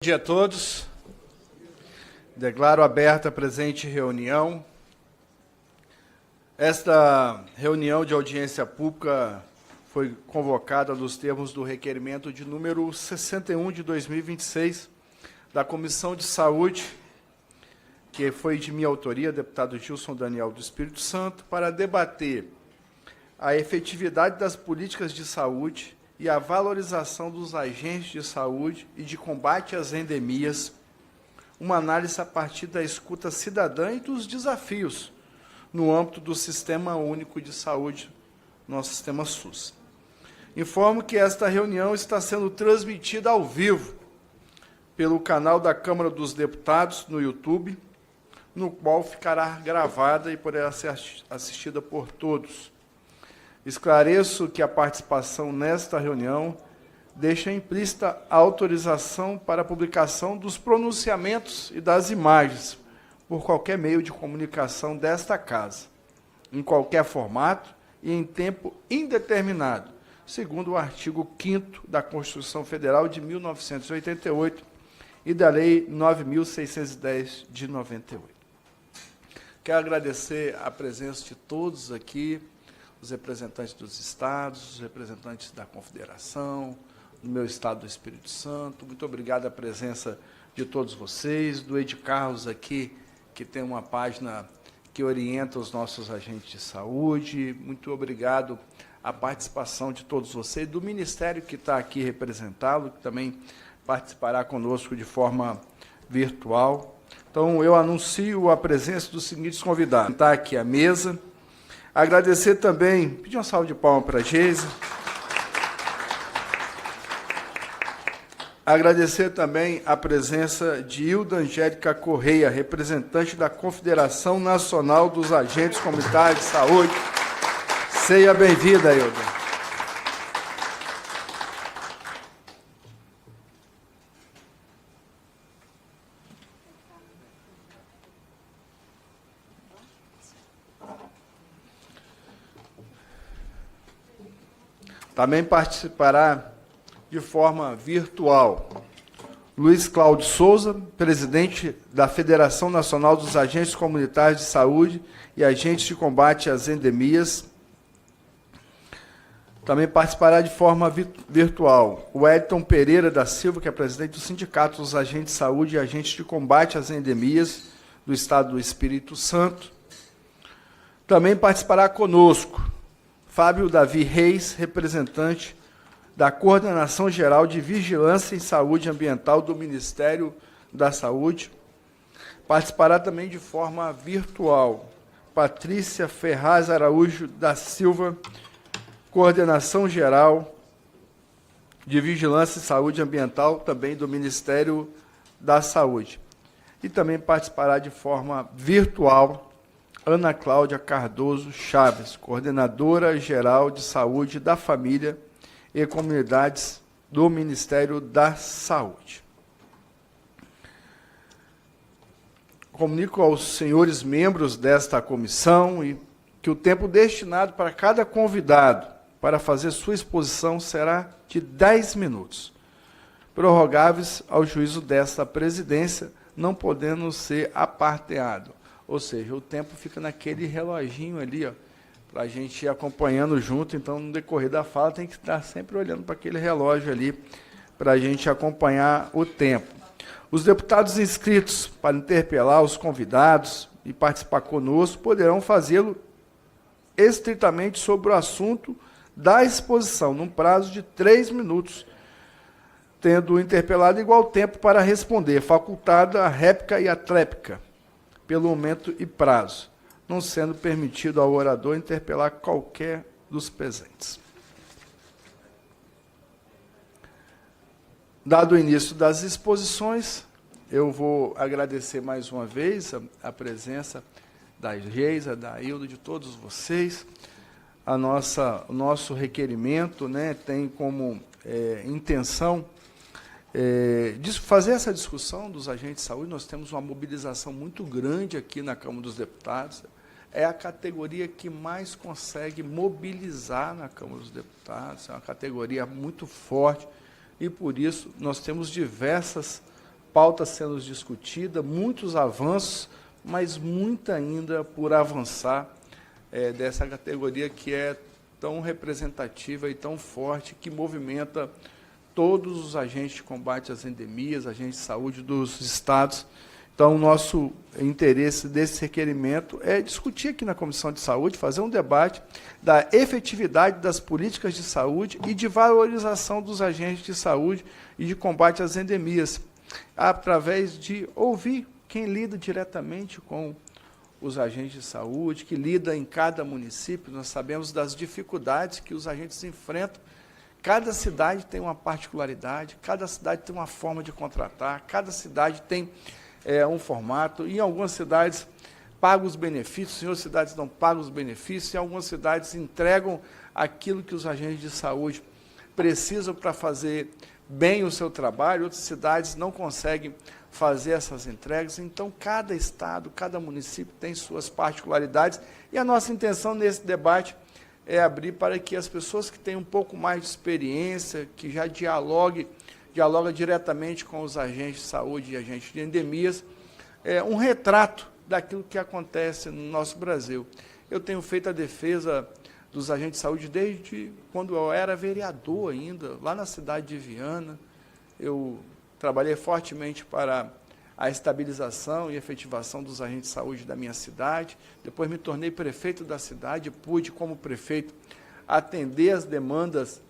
Bom dia a todos. Declaro aberta a presente reunião. Esta reunião de audiência pública foi convocada nos termos do requerimento de número 61 de 2026 da Comissão de Saúde, que foi de minha autoria, deputado Gilson Daniel do Espírito Santo, para debater a efetividade das políticas de saúde e a valorização dos agentes de saúde e de combate às endemias, uma análise a partir da escuta cidadã e dos desafios no âmbito do Sistema Único de Saúde, nosso sistema SUS. Informo que esta reunião está sendo transmitida ao vivo pelo canal da Câmara dos Deputados no YouTube, no qual ficará gravada e poderá ser assistida por todos. Esclareço que a participação nesta reunião deixa implícita a autorização para a publicação dos pronunciamentos e das imagens por qualquer meio de comunicação desta Casa, em qualquer formato e em tempo indeterminado, segundo o artigo 5º da Constituição Federal de 1988 e da Lei 9.610 de 98. Quero agradecer a presença de todos aqui, os representantes dos estados, os representantes da Confederação, do meu estado do Espírito Santo. Muito obrigado à presença de todos vocês, do Ed Carlos aqui, que tem uma página que orienta os nossos agentes de saúde. Muito obrigado à participação de todos vocês, do Ministério que está aqui representá-lo, que também participará conosco de forma virtual. Então, eu anuncio a presença dos seguintes convidados. Está aqui à mesa. Agradecer também, pedir uma salva de palmas para a Geise. Agradecer também a presença de Hilda Angélica Correia, representante da Confederação Nacional dos Agentes Comunitários de Saúde. Seja bem-vinda, Hilda. Também participará de forma virtual Luiz Cláudio Souza, presidente da Federação Nacional dos Agentes Comunitários de Saúde e Agentes de Combate às Endemias. Também participará de forma virtual o Edton Pereira da Silva, que é presidente do Sindicato dos Agentes de Saúde e Agentes de Combate às Endemias do Estado do Espírito Santo. Também participará conosco Fábio Davi Reis, representante da Coordenação Geral de Vigilância em Saúde Ambiental do Ministério da Saúde. Participará também de forma virtual Patrícia Ferraz Araújo da Silva, Coordenação Geral de Vigilância em Saúde Ambiental, também do Ministério da Saúde. E também participará de forma virtual Ana Cláudia Cardoso Chaves, Coordenadora Geral de Saúde da Família e Comunidades do Ministério da Saúde. Comunico aos senhores membros desta comissão que o tempo destinado para cada convidado para fazer sua exposição será de 10 minutos, prorrogáveis ao juízo desta presidência, não podendo ser aparteado. Ou seja, o tempo fica naquele reloginho ali, ó, para a gente ir acompanhando junto. Então, no decorrer da fala, tem que estar sempre olhando para aquele relógio ali, para a gente acompanhar o tempo. Os deputados inscritos para interpelar os convidados e participar conosco poderão fazê-lo estritamente sobre o assunto da exposição, num prazo de 3 minutos, tendo o interpelado igual tempo para responder, facultada a réplica e a tréplica, pelo momento e prazo, não sendo permitido ao orador interpelar qualquer dos presentes. Dado o início das exposições, eu vou agradecer mais uma vez a presença da Geisa, da Hilda, de todos vocês. O nosso requerimento, né, tem como intenção fazer essa discussão dos agentes de saúde. Nós temos uma mobilização muito grande aqui na Câmara dos Deputados. É a categoria que mais consegue mobilizar na Câmara dos Deputados, é uma categoria muito forte, e por isso nós temos diversas pauta sendo discutida, muitos avanços, mas muita ainda por avançar dessa categoria que é tão representativa e tão forte, que movimenta todos os agentes de combate às endemias, agentes de saúde dos estados. Então, o nosso interesse desse requerimento é discutir aqui na Comissão de Saúde, fazer um debate da efetividade das políticas de saúde e de valorização dos agentes de saúde e de combate às endemias, através de ouvir quem lida diretamente com os agentes de saúde, que lida em cada município. Nós sabemos das dificuldades que os agentes enfrentam. Cada cidade tem uma particularidade, cada cidade tem uma forma de contratar, cada cidade tem um formato. Em algumas cidades pagam os benefícios, em outras cidades não pagam os benefícios, em algumas cidades entregam aquilo que os agentes de saúde precisam para fazer bem o seu trabalho, outras cidades não conseguem fazer essas entregas. Então, cada estado, cada município tem suas particularidades, e a nossa intenção nesse debate é abrir para que as pessoas que têm um pouco mais de experiência, que já dialoga diretamente com os agentes de saúde e agentes de endemias, um retrato daquilo que acontece no nosso Brasil. Eu tenho feito a defesa dos agentes de saúde desde quando eu era vereador ainda, lá na cidade de Viana. Eu trabalhei fortemente para a estabilização e efetivação dos agentes de saúde da minha cidade. Depois me tornei prefeito da cidade, pude, como prefeito, atender as demandas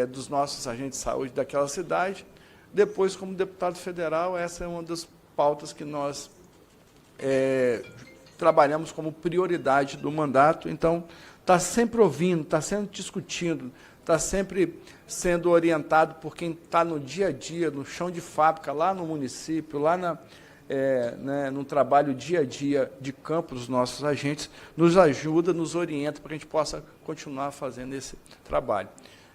dos nossos agentes de saúde daquela cidade. Depois, como deputado federal, essa é uma das pautas que nós trabalhamos como prioridade do mandato. Então, está sempre ouvindo, está sempre discutindo, está sempre sendo orientado por quem está no dia a dia, no chão de fábrica, lá no município, lá no trabalho dia a dia de campo dos nossos agentes, nos ajuda, nos orienta para que a gente possa continuar fazendo esse trabalho.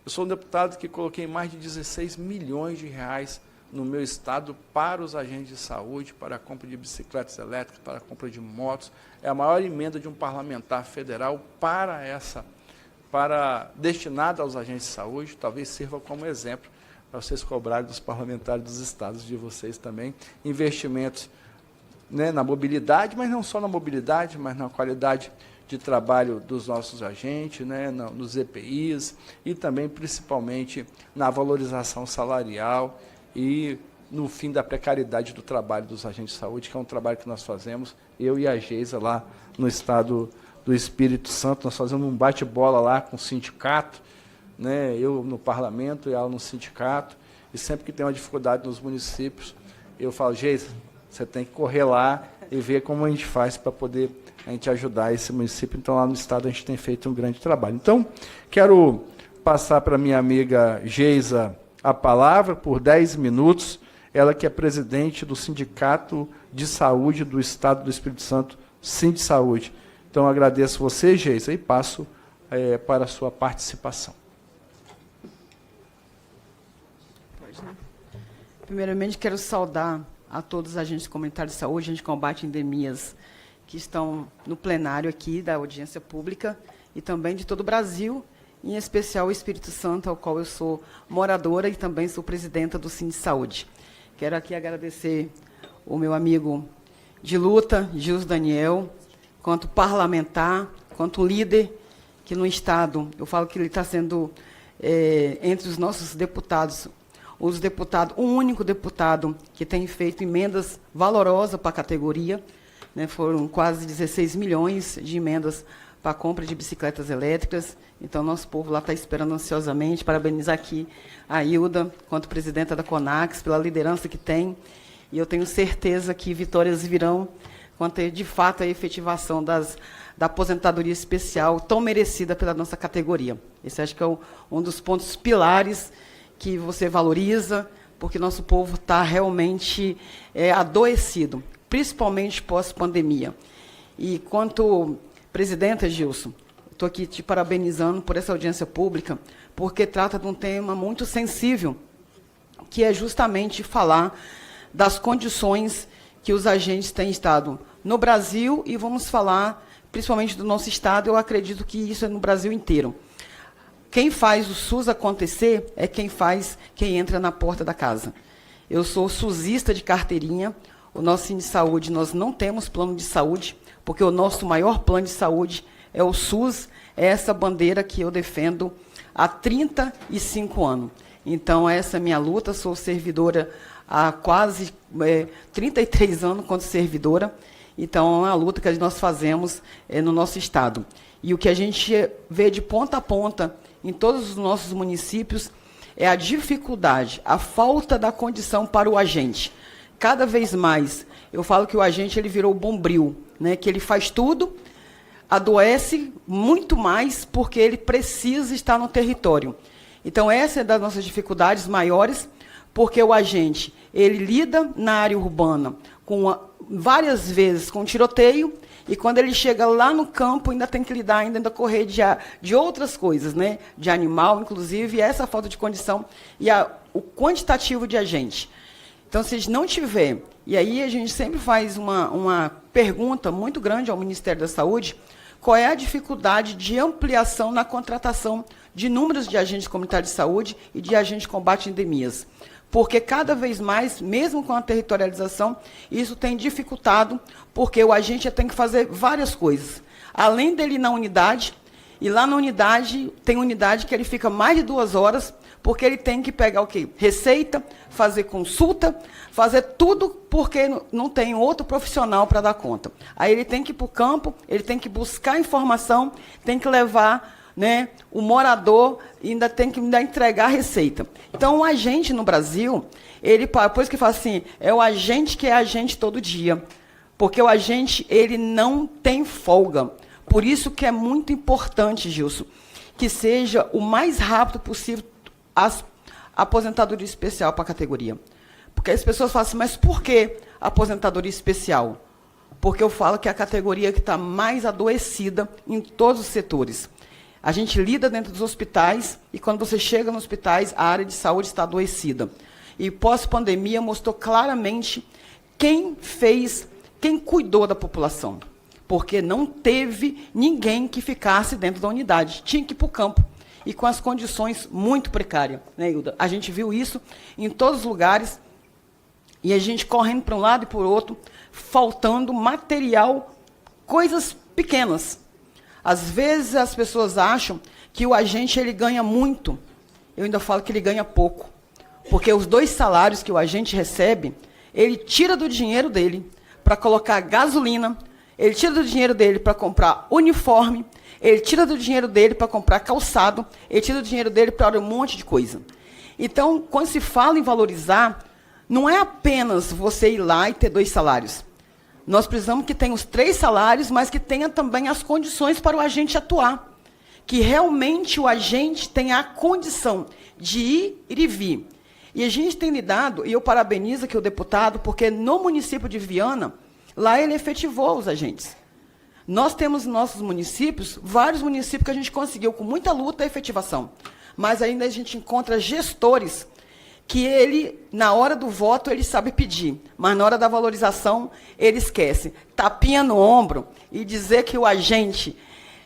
Eu sou um deputado que coloquei mais de 16 milhões de reais no meu estado para os agentes de saúde, para a compra de bicicletas elétricas, para a compra de motos. É a maior emenda de um parlamentar federal destinada aos agentes de saúde. Talvez sirva como exemplo para vocês cobrarem dos parlamentares dos estados de vocês também. Investimentos na mobilidade, mas não só na mobilidade, mas na qualidade de trabalho dos nossos agentes, nos EPIs, e também, principalmente, na valorização salarial e no fim da precariedade do trabalho dos agentes de saúde, que é um trabalho que nós fazemos, eu e a Geisa, lá no estado do Espírito Santo. Nós fazemos um bate-bola lá com o sindicato, eu no parlamento e ela no sindicato, e sempre que tem uma dificuldade nos municípios, eu falo: Geisa, você tem que correr lá e ver como a gente faz para poder a gente ajudar esse município. Então, lá no estado, a gente tem feito um grande trabalho. Então, quero passar para a minha amiga Geisa a palavra por 10 minutos, ela que é presidente do Sindicato de Saúde do Estado do Espírito Santo, Sindsaúde. Então, agradeço você, Geisa, e passo para a sua participação. Primeiramente, quero saudar a todos os agentes comunitários de saúde, agentes de combate a endemias, que estão no plenário aqui da audiência pública, e também de todo o Brasil, em especial o Espírito Santo, ao qual eu sou moradora e também sou presidenta do Sindsaúde. Quero aqui agradecer o meu amigo de luta, Gilson Daniel, quanto parlamentar, quanto líder, que no Estado, eu falo que ele está sendo, entre os nossos deputados, o único deputado que tem feito emendas valorosas para a categoria, foram quase 16 milhões de emendas para a compra de bicicletas elétricas. Então, nosso povo lá está esperando ansiosamente. Parabenizar aqui a Hilda, quanto presidenta da CONAX, pela liderança que tem. E eu tenho certeza que vitórias virão quanto, de fato, a efetivação da aposentadoria especial, tão merecida pela nossa categoria. Esse acho que é um dos pontos pilares que você valoriza, porque nosso povo está realmente adoecido, principalmente pós-pandemia. E quanto presidenta, Gilson, estou aqui te parabenizando por essa audiência pública, porque trata de um tema muito sensível, que é justamente falar das condições que os agentes têm estado no Brasil, e vamos falar principalmente do nosso estado. Eu acredito que isso é no Brasil inteiro. Quem faz o SUS acontecer é quem entra na porta da casa. Eu sou SUSista de carteirinha. O nosso Cine Saúde, nós não temos plano de saúde, porque o nosso maior plano de saúde é o SUS, é essa bandeira que eu defendo há 35 anos. Então, essa é a minha luta, sou servidora há quase 33 anos quanto servidora. Então, é uma luta que nós fazemos no nosso Estado. E o que a gente vê de ponta a ponta em todos os nossos municípios é a dificuldade, a falta da condição para o agente. Cada vez mais, eu falo que o agente ele virou bombril, né? Que ele faz tudo, adoece muito mais porque ele precisa estar no território. Então, essa é das nossas dificuldades maiores, porque o agente ele lida na área urbana várias vezes com tiroteio, e quando ele chega lá no campo, ainda tem que lidar, ainda correr de outras coisas, né? De animal, inclusive, e essa falta de condição e o quantitativo de agente. Então, se não tiver, e aí a gente sempre faz uma pergunta muito grande ao Ministério da Saúde, qual é a dificuldade de ampliação na contratação de números de agentes comunitários de saúde e de agentes de combate a endemias. Porque cada vez mais, mesmo com a territorialização, isso tem dificultado, porque o agente tem que fazer várias coisas. Além dele ir na unidade, e lá na unidade, tem unidade que ele fica mais de 2 horas, porque ele tem que pegar o quê? Receita, fazer consulta, fazer tudo, porque não tem outro profissional para dar conta. Aí ele tem que ir para o campo, ele tem que buscar informação, tem que levar, né, o morador, ainda tem que entregar a receita. Então, o agente no Brasil, depois que fala assim, é o agente que é agente todo dia. Porque o agente, ele não tem folga. Por isso que é muito importante, Gilson, que seja o mais rápido possível a aposentadoria especial para a categoria. Porque as pessoas falam assim, mas por que aposentadoria especial? Porque eu falo que é a categoria que está mais adoecida em todos os setores. A gente lida dentro dos hospitais, e quando você chega nos hospitais, a área de saúde está adoecida. E pós-pandemia mostrou claramente quem cuidou da população. Porque não teve ninguém que ficasse dentro da unidade. Tinha que ir para o campo. E com as condições muito precárias, né, Hilda? A gente viu isso em todos os lugares, e a gente correndo para um lado e para o outro, faltando material, coisas pequenas. Às vezes as pessoas acham que o agente ele ganha muito. Eu ainda falo que ele ganha pouco. Porque os 2 salários que o agente recebe, ele tira do dinheiro dele para colocar gasolina, ele tira do dinheiro dele para comprar uniforme, ele tira do dinheiro dele para comprar calçado, ele tira do dinheiro dele para um monte de coisa. Então, quando se fala em valorizar, não é apenas você ir lá e ter 2 salários. Nós precisamos que tenha os 3 salários, mas que tenha também as condições para o agente atuar. Que realmente o agente tenha a condição de ir e vir. E a gente tem lidado, e eu parabenizo aqui o deputado, porque no município de Viana, lá ele efetivou os agentes. Nós temos nos nossos municípios, vários municípios que a gente conseguiu, com muita luta, a efetivação. Mas ainda a gente encontra gestores que ele, na hora do voto, ele sabe pedir, mas na hora da valorização, ele esquece. Tapinha no ombro e dizer que o agente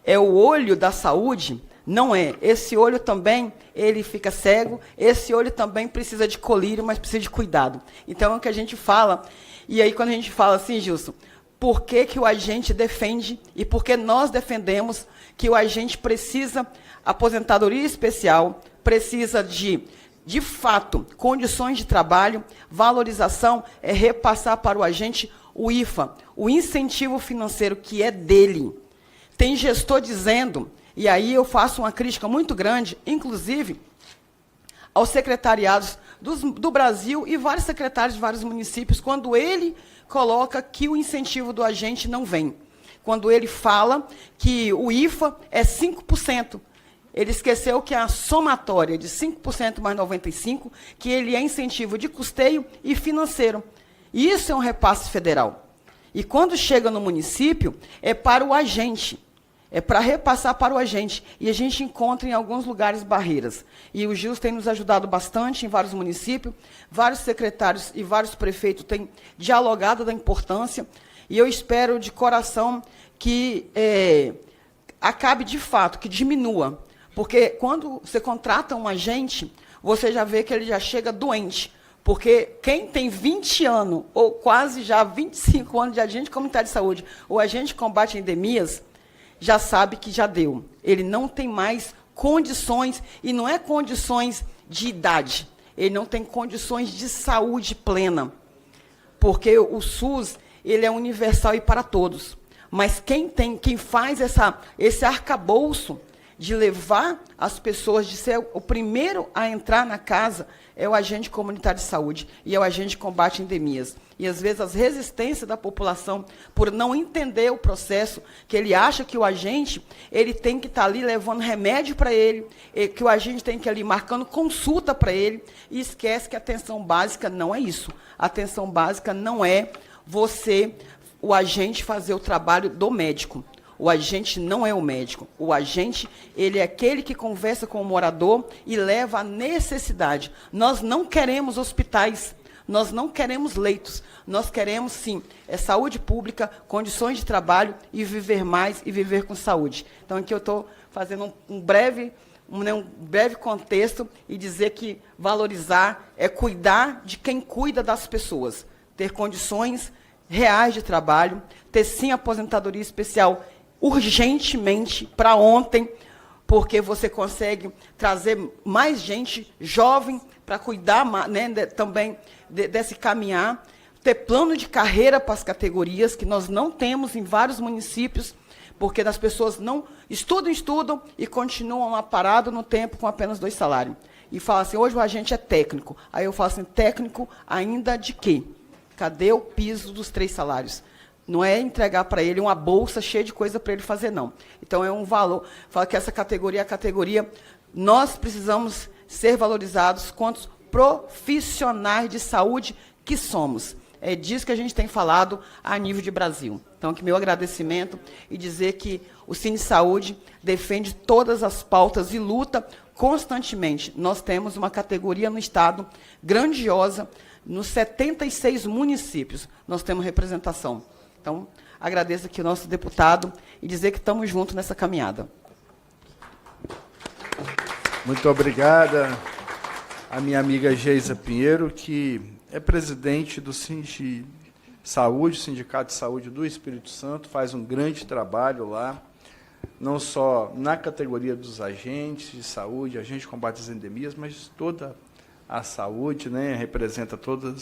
é o olho da saúde, não é. Esse olho também, ele fica cego, esse olho também precisa de colírio, mas precisa de cuidado. Então, é o que a gente fala. E aí, quando a gente fala assim, Gilson, por que que o agente defende e por que nós defendemos que o agente precisa aposentadoria especial, precisa de fato, condições de trabalho, valorização, é repassar para o agente o IFA, o incentivo financeiro que é dele. Tem gestor dizendo, e aí eu faço uma crítica muito grande, inclusive aos secretariados do Brasil e vários secretários de vários municípios, quando ele coloca que o incentivo do agente não vem. Quando ele fala que o IFA é 5%. Ele esqueceu que a somatória de 5% mais 95%, que ele é incentivo de custeio e financeiro. E isso é um repasse federal. E quando chega no município, é para o agente. É para repassar para o agente. E a gente encontra em alguns lugares barreiras. E o Gilson tem nos ajudado bastante em vários municípios, vários secretários e vários prefeitos têm dialogado da importância. E eu espero de coração que acabe de fato, que diminua. Porque quando você contrata um agente, você já vê que ele já chega doente. Porque quem tem 20 anos, ou quase já 25 anos de agente comunitário de saúde, ou agente de combate a endemias, já sabe que já deu. Ele não tem mais condições, e não é condições de idade, ele não tem condições de saúde plena. Porque o SUS, ele é universal e para todos. Mas quem faz esse arcabouço de levar as pessoas, de ser o primeiro a entrar na casa, é o agente comunitário de saúde e é o agente de combate a endemias. E, às vezes, as resistências da população, por não entender o processo, que ele acha que o agente ele tem que estar ali levando remédio para ele, que o agente tem que ir ali marcando consulta para ele, e esquece que a atenção básica não é isso. A atenção básica não é o agente, fazer o trabalho do médico. O agente não é o médico. O agente, ele é aquele que conversa com o morador e leva a necessidade. Nós não queremos hospitais, nós não queremos leitos. Nós queremos, sim, saúde pública, condições de trabalho e viver mais e viver com saúde. Então, aqui eu estou fazendo um breve contexto e dizer que valorizar é cuidar de quem cuida das pessoas. Ter condições reais de trabalho, ter, sim, aposentadoria especial urgentemente, para ontem, porque você consegue trazer mais gente jovem para cuidar, né, também desse caminhar, ter plano de carreira para as categorias, que nós não temos em vários municípios, porque as pessoas não estudam e continuam lá parados no tempo com apenas 2 salários. E falam assim, hoje o agente é técnico. Aí eu falo assim, técnico ainda de quê? Cadê o piso dos 3 salários? Não é entregar para ele uma bolsa cheia de coisa para ele fazer, não. Então, é um valor. Fala que essa categoria é a categoria. Nós precisamos ser valorizados quanto profissionais de saúde que somos. É disso que a gente tem falado a nível de Brasil. Então, aqui meu agradecimento e dizer que o Cine Saúde defende todas as pautas e luta constantemente. Nós temos uma categoria no Estado grandiosa, nos 76 municípios. Nós temos representação. Então, agradeço aqui o nosso deputado e dizer que estamos juntos nessa caminhada. Muito obrigada a minha amiga Geisa Pinheiro, que é presidente do Saúde, Sindicato de Saúde do Espírito Santo, faz um grande trabalho lá, não só na categoria dos agentes de saúde, agente de combate às endemias, mas toda a saúde, né, representa toda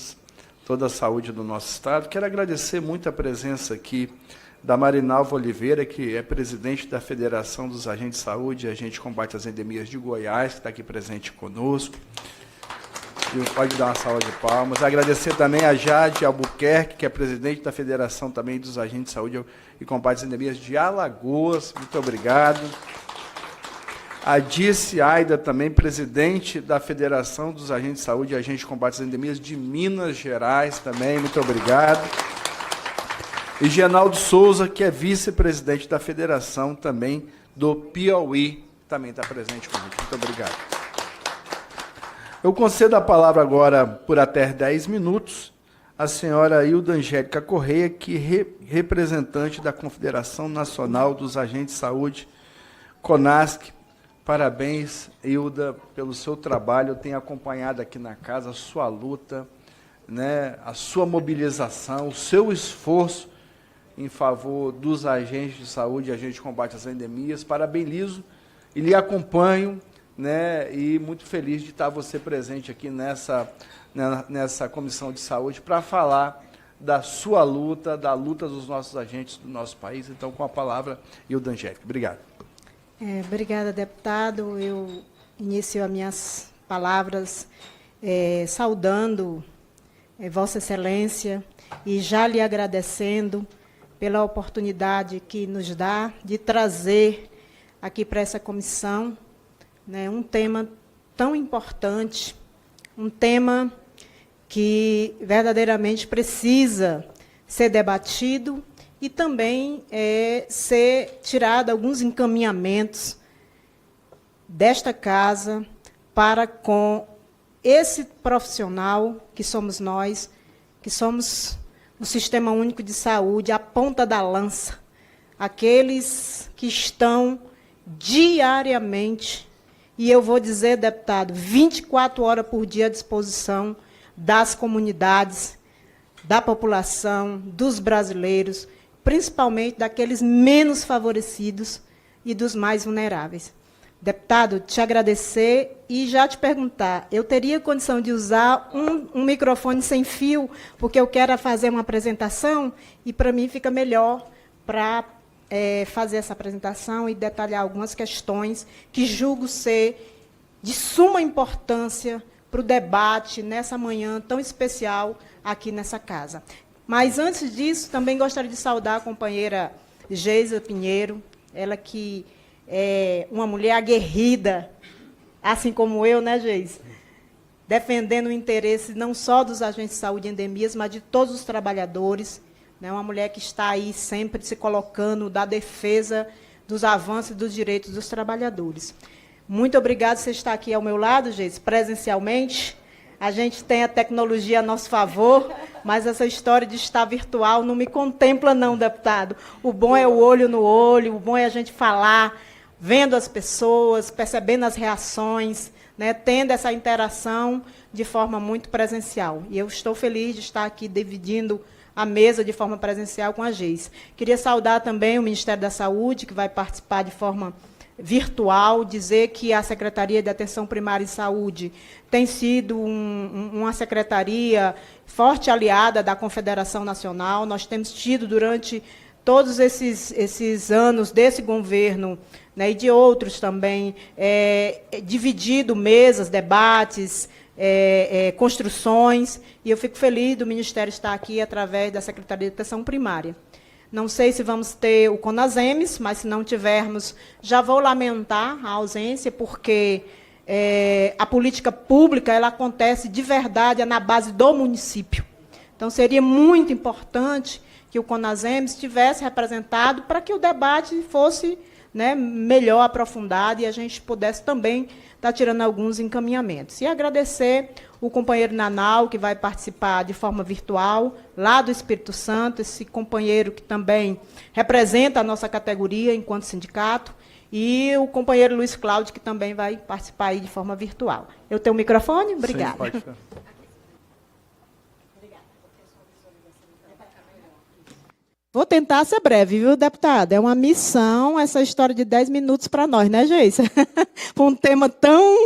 a saúde do nosso Estado. Quero agradecer muito a presença aqui da Marinalva Oliveira, que é presidente da Federação dos Agentes de Saúde e Agentes de Combate às Endemias de Goiás, que está aqui presente conosco. E pode dar uma salva de palmas. Agradecer também a Jade Albuquerque, que é presidente da Federação também dos Agentes de Saúde e Combate às Endemias de Alagoas. Muito obrigado. A Dice Aida, também presidente da Federação dos Agentes de Saúde e Agentes de Combate às Endemias de Minas Gerais, também, muito obrigado. E Genaldo Souza, que é vice-presidente da Federação também do Piauí, também está presente comigo. Muito obrigado. Eu concedo a palavra agora, por até 10 minutos, à senhora Hilda Angélica Correia, que é representante da Confederação Nacional dos Agentes de Saúde, CONASC. Parabéns, Hilda, pelo seu trabalho. Eu tenho acompanhado aqui na casa a sua luta, né, a sua mobilização, o seu esforço em favor dos agentes de saúde e agentes de combate às endemias. Parabenizo e lhe acompanho, né, e muito feliz de estar você presente aqui nessa Comissão de Saúde para falar da sua luta, da luta dos nossos agentes do nosso país. Então, com a palavra, Hilda Angélica. Obrigado. Obrigada, deputado. Eu inicio as minhas palavras saudando Vossa Excelência e já lhe agradecendo pela oportunidade que nos dá de trazer aqui para essa comissão, né, um tema tão importante, um tema que verdadeiramente precisa ser debatido e também ser tirado alguns encaminhamentos desta casa para com esse profissional que somos nós, que somos o Sistema Único de Saúde, a ponta da lança, aqueles que estão diariamente, e eu vou dizer, deputado, 24 horas por dia à disposição das comunidades, da população, dos brasileiros, principalmente daqueles menos favorecidos e dos mais vulneráveis. Deputado, te agradecer e já te perguntar, eu teria condição de usar um microfone sem fio, porque eu quero fazer uma apresentação e, para mim, fica melhor para fazer essa apresentação e detalhar algumas questões que julgo ser de suma importância para o debate nessa manhã tão especial aqui nessa casa. Mas, antes disso, também gostaria de saudar a companheira Geisa Pinheiro, ela que é uma mulher aguerrida, assim como eu, né, Geisa? Defendendo o interesse não só dos agentes de saúde e endemias, mas de todos os trabalhadores, né? Uma mulher que está aí sempre se colocando da defesa dos avanços e dos direitos dos trabalhadores. Muito obrigada por você estar aqui ao meu lado, Geisa, presencialmente. A gente tem a tecnologia a nosso favor, mas essa história de estar virtual não me contempla, não, deputado. O bom é o olho no olho, o bom é a gente falar, vendo as pessoas, percebendo as reações, né, tendo essa interação de forma muito presencial. E eu estou feliz de estar aqui dividindo a mesa de forma presencial com a Geisa. Queria saudar também o Ministério da Saúde, que vai participar de forma virtual, dizer que a Secretaria de Atenção Primária e Saúde tem sido uma secretaria forte aliada da Confederação Nacional. Nós temos tido, durante todos esses anos desse governo, né, e de outros também, dividido mesas, debates, construções, e eu fico feliz do Ministério estar aqui através da Secretaria de Atenção Primária. Não sei se vamos ter o CONASEMES, mas, se não tivermos, já vou lamentar a ausência, porque a política pública ela acontece de verdade na base do município. Então, seria muito importante que o CONASEMES estivesse representado para que o debate fosse, né, melhor aprofundado e a gente pudesse também estar tirando alguns encaminhamentos. E agradecer o companheiro Nanau, que vai participar de forma virtual, lá do Espírito Santo, esse companheiro que também representa a nossa categoria enquanto sindicato, e o companheiro Luiz Cláudio, que também vai participar aí de forma virtual. Eu tenho o microfone? Obrigada. Sim, pode ser. Vou tentar ser breve, viu, deputada? É uma missão essa história de 10 minutos para nós, né, Geisa? Um tema tão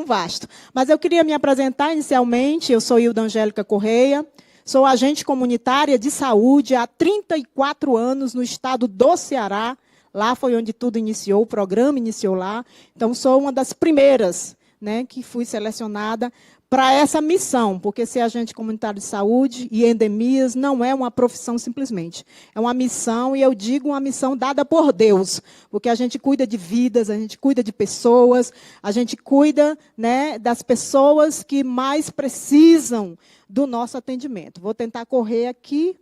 vasto. Mas eu queria me apresentar inicialmente. Eu sou Hilda Angélica Correia, sou agente comunitária de saúde há 34 anos no estado do Ceará. Lá foi onde tudo iniciou, o programa iniciou lá. Então, sou uma das primeiras, né, que fui selecionada para essa missão, porque ser agente comunitário de saúde e endemias não é uma profissão simplesmente. É uma missão, e eu digo uma missão dada por Deus, porque a gente cuida de vidas, a gente cuida de pessoas, a gente cuida, né, das pessoas que mais precisam do nosso atendimento. Vou tentar correr aqui.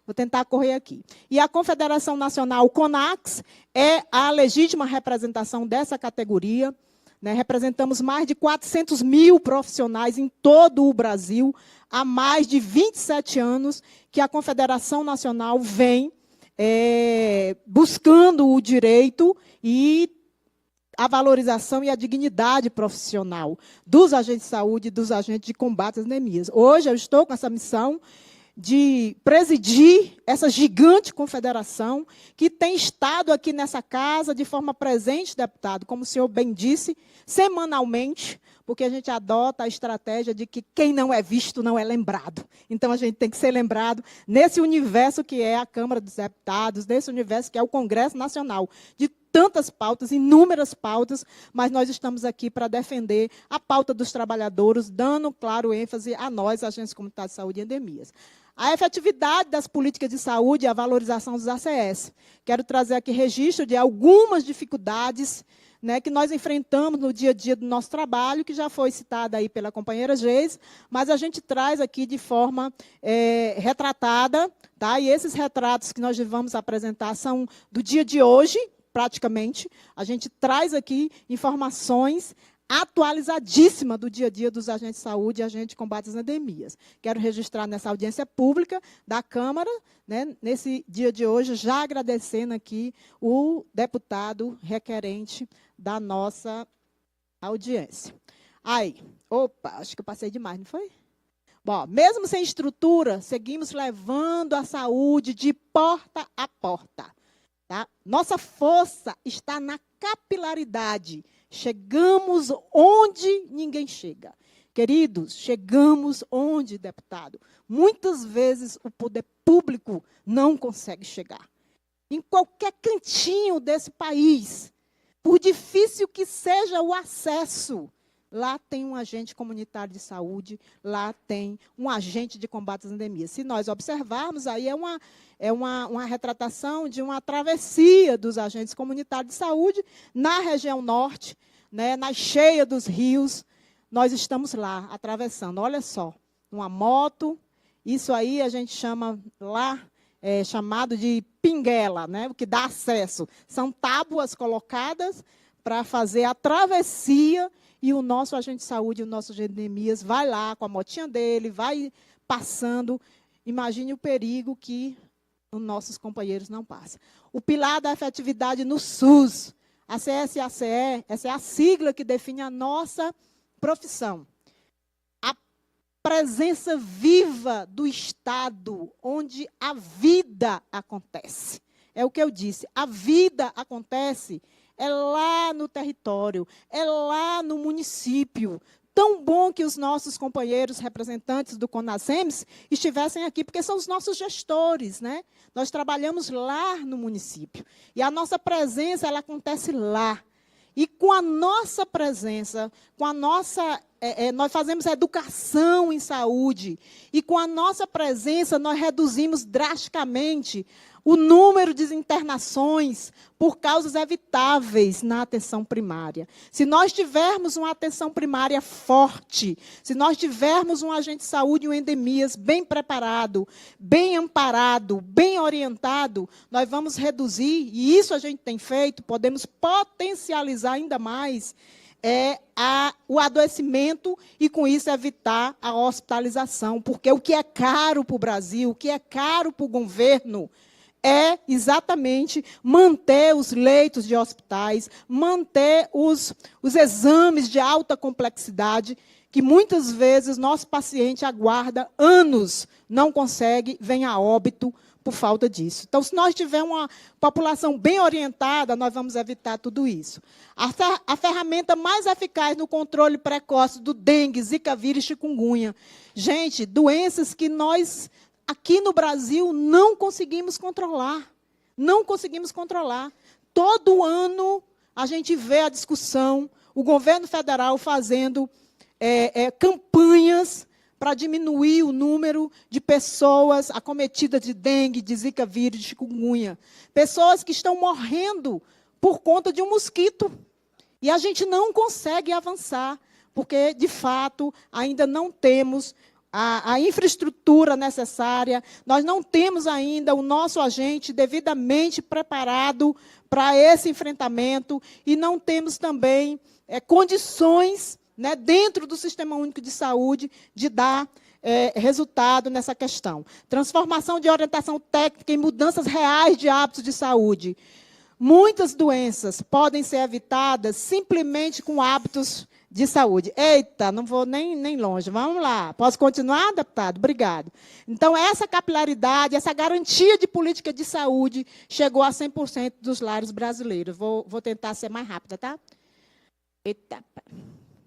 Vou tentar correr aqui. E a Confederação Nacional, CONAX, é a legítima representação dessa categoria. Né, representamos mais de 400 mil profissionais em todo o Brasil, há mais de 27 anos que a Confederação Nacional vem buscando o direito e a valorização e a dignidade profissional dos agentes de saúde e dos agentes de combate às anemias. Hoje eu estou com essa missão de presidir essa gigante confederação que tem estado aqui nessa casa de forma presente, deputado, como o senhor bem disse, semanalmente, porque a gente adota a estratégia de que quem não é visto não é lembrado. Então, a gente tem que ser lembrado nesse universo que é a Câmara dos Deputados, nesse universo que é o Congresso Nacional, de tantas pautas, inúmeras pautas, mas nós estamos aqui para defender a pauta dos trabalhadores, dando, claro, ênfase a nós, agentes comunitários de saúde e endemias. A efetividade das políticas de saúde e a valorização dos ACS. Quero trazer aqui registro de algumas dificuldades, né, que nós enfrentamos no dia a dia do nosso trabalho, que já foi citada aí pela companheira Geis, mas a gente traz aqui de forma retratada, tá? E esses retratos que nós vamos apresentar são do dia de hoje, praticamente. A gente traz aqui informações atualizadíssima do dia a dia dos agentes de saúde e agentes de combate às endemias. Quero registrar nessa audiência pública da Câmara, né, nesse dia de hoje, já agradecendo aqui o deputado requerente da nossa audiência. Aí, opa, acho que eu passei demais, não foi? Bom, mesmo sem estrutura, seguimos levando a saúde de porta a porta. Tá? Nossa força está na capilaridade. Chegamos onde ninguém chega. Queridos, chegamos onde, deputado? Muitas vezes o poder público não consegue chegar. Em qualquer cantinho desse país, por difícil que seja o acesso, lá tem um agente comunitário de saúde, lá tem um agente de combate às endemias. Se nós observarmos, aí é uma retratação de uma travessia dos agentes comunitários de saúde na região norte, né, na cheia dos rios. Nós estamos lá, atravessando. Olha só, uma moto, isso aí a gente chama lá, chamado de pinguela, né, o que dá acesso. São tábuas colocadas para fazer a travessia, e o nosso agente de saúde, o nosso agente de endemias, vai lá com a motinha dele, vai passando. Imagine o perigo que os nossos companheiros não passam. O pilar da efetividade no SUS, a CSACE, essa é a sigla que define a nossa profissão. A presença viva do Estado, onde a vida acontece. É o que eu disse, a vida acontece, é lá no território, é lá no município. Tão bom que os nossos companheiros representantes do CONASEMS estivessem aqui, porque são os nossos gestores, né? Nós trabalhamos lá no município. E a nossa presença, ela acontece lá. E com a nossa presença, com a nossa... nós fazemos educação em saúde. E com a nossa presença, nós reduzimos drasticamente o número de internações por causas evitáveis na atenção primária. Se nós tivermos uma atenção primária forte, se nós tivermos um agente de saúde e um endemias bem preparado, bem amparado, bem orientado, nós vamos reduzir, e isso a gente tem feito, podemos potencializar ainda mais o adoecimento e, com isso, evitar a hospitalização. Porque o que é caro para o Brasil, o que é caro para o governo, é exatamente manter os leitos de hospitais, manter os exames de alta complexidade, que muitas vezes nosso paciente aguarda anos, não consegue, vem a óbito por falta disso. Então, se nós tivermos uma população bem orientada, nós vamos evitar tudo isso. A ferramenta mais eficaz no controle precoce do dengue, zika vírus e chikungunya. Gente, doenças que nós... aqui no Brasil, não conseguimos controlar. Não conseguimos controlar. Todo ano, a gente vê a discussão, o governo federal fazendo campanhas para diminuir o número de pessoas acometidas de dengue, de zika vírus, de chikungunya. Pessoas que estão morrendo por conta de um mosquito. E a gente não consegue avançar, porque, de fato, ainda não temos a infraestrutura necessária, nós não temos ainda o nosso agente devidamente preparado para esse enfrentamento e não temos também condições, né, dentro do Sistema Único de Saúde de dar resultado nessa questão. Transformação de orientação técnica em mudanças reais de hábitos de saúde. Muitas doenças podem ser evitadas simplesmente com hábitos de saúde. Eita, não vou nem longe. Vamos lá. Posso continuar, deputado? Obrigado. Então, essa capilaridade, essa garantia de política de saúde chegou a 100% dos lares brasileiros. Vou tentar ser mais rápida, tá? Eita.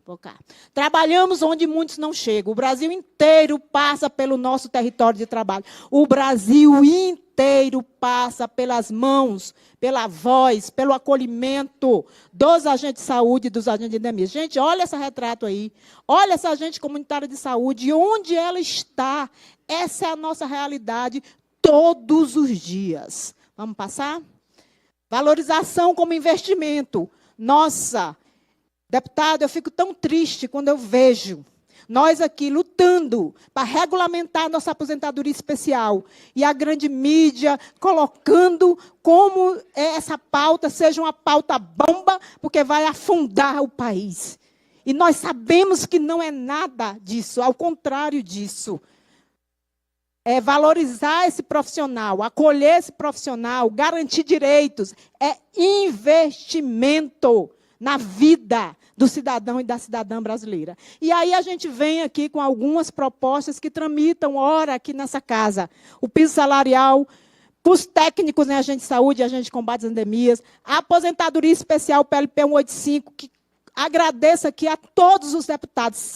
Vou cá. Trabalhamos onde muitos não chegam. O Brasil inteiro passa pelo nosso território de trabalho. O Brasil inteiro passa pelas mãos, pela voz, pelo acolhimento dos agentes de saúde e dos agentes de endemia. Gente, olha esse retrato aí. Olha essa agente comunitária de saúde, onde ela está. Essa é a nossa realidade todos os dias. Vamos passar? Valorização como investimento. Nossa, deputado, eu fico tão triste quando eu vejo nós aqui lutando para regulamentar nossa aposentadoria especial e a grande mídia colocando como essa pauta seja uma pauta bomba, porque vai afundar o país. E nós sabemos que não é nada disso, ao contrário disso. É valorizar esse profissional, acolher esse profissional, garantir direitos, é investimento. na vida do cidadão e da cidadã brasileira. E aí a gente vem aqui com algumas propostas que tramitam, ora, aqui nessa casa. O piso salarial para os técnicos em agente de saúde e agente de combate às endemias, a aposentadoria especial PLP 185, que agradeço aqui a todos os deputados,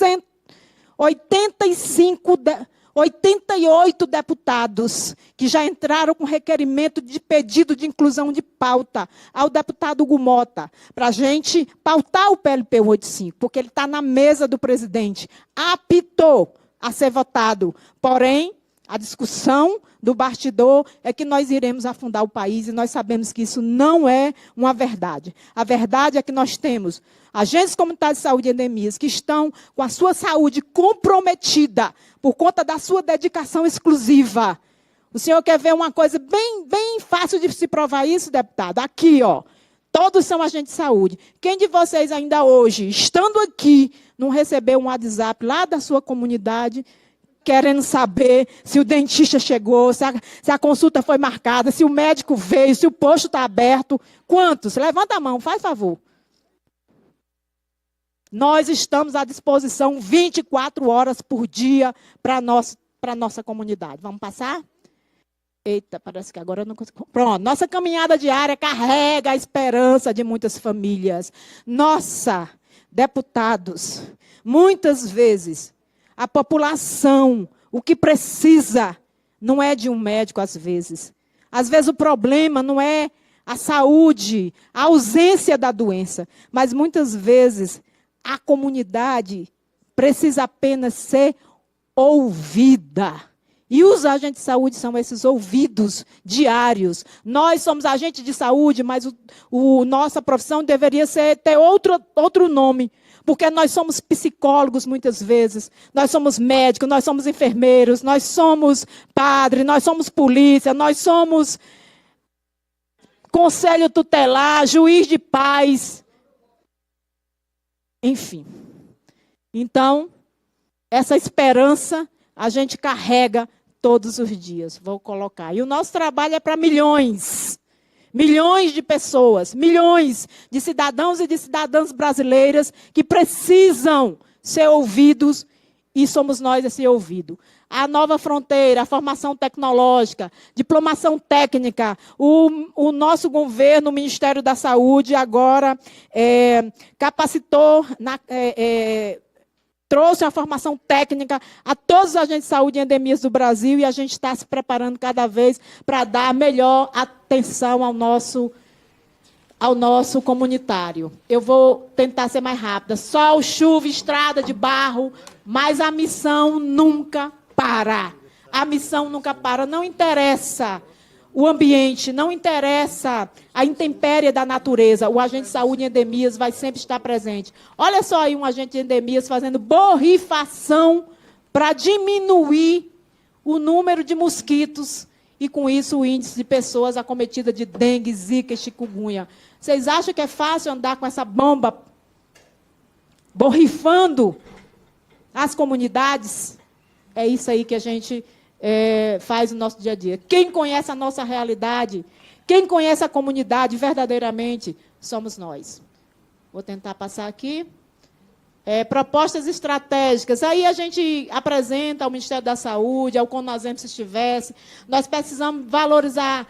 88 deputados que já entraram com requerimento de pedido de inclusão de pauta ao deputado Hugo Mota, para a gente pautar o PLP 185, porque ele está na mesa do presidente, aptou a ser votado. Porém, a discussão do bastidor é que nós iremos afundar o país e nós sabemos que isso não é uma verdade. A verdade é que nós temos agentes comunitários de saúde e endemias que estão com a sua saúde comprometida por conta da sua dedicação exclusiva. O senhor quer ver uma coisa bem fácil de se provar isso, deputado? Aqui, ó. Todos são agentes de saúde. Quem de vocês ainda hoje, estando aqui, não recebeu um WhatsApp lá da sua comunidade, querendo saber se o dentista chegou, se a consulta foi marcada, se o médico veio, se o posto está aberto? Quantos? Levanta a mão, faz favor. Nós estamos à disposição 24 horas por dia para a nossa comunidade. Vamos passar? Eita, parece que agora eu não consigo. Pronto, nossa caminhada diária carrega a esperança de muitas famílias. Nossa, deputados, muitas vezes a população, o que precisa, não é de um médico, às vezes. Às vezes o problema não é a saúde, a ausência da doença, mas muitas vezes a comunidade precisa apenas ser ouvida. E os agentes de saúde são esses ouvidos diários. Nós somos agentes de saúde, mas nossa profissão deveria ter outro nome. Porque nós somos psicólogos, muitas vezes. Nós somos médicos, nós somos enfermeiros, nós somos padre, nós somos polícia, nós somos conselho tutelar, juiz de paz. Enfim. Então, essa esperança a gente carrega todos os dias. Vou colocar. E o nosso trabalho é para milhões. Milhões de pessoas, milhões de cidadãos e de cidadãs brasileiras que precisam ser ouvidos e somos nós esse ouvido. A nova fronteira, a formação tecnológica, diplomação técnica, o nosso governo, o Ministério da Saúde, agora capacitou, trouxe a formação técnica a todos os agentes de saúde e endemias do Brasil e a gente está se preparando cada vez para dar melhor atenção ao nosso comunitário. Eu vou tentar ser mais rápida. Sol, chuva, estrada de barro, mas a missão nunca para. A missão nunca para. Não interessa o ambiente, não interessa a intempérie da natureza. O agente de saúde em endemias vai sempre estar presente. Olha só aí um agente de endemias fazendo borrifação para diminuir o número de mosquitos e, com isso, o índice de pessoas acometidas de dengue, zika e chikungunya. Vocês acham que é fácil andar com essa bomba borrifando as comunidades? É isso aí que a gente faz no nosso dia a dia. Quem conhece a nossa realidade, quem conhece a comunidade verdadeiramente, somos nós. Vou tentar passar aqui. Propostas estratégicas. Aí a gente apresenta ao Ministério da Saúde, ao CONASEM, se estivesse. Nós precisamos valorizar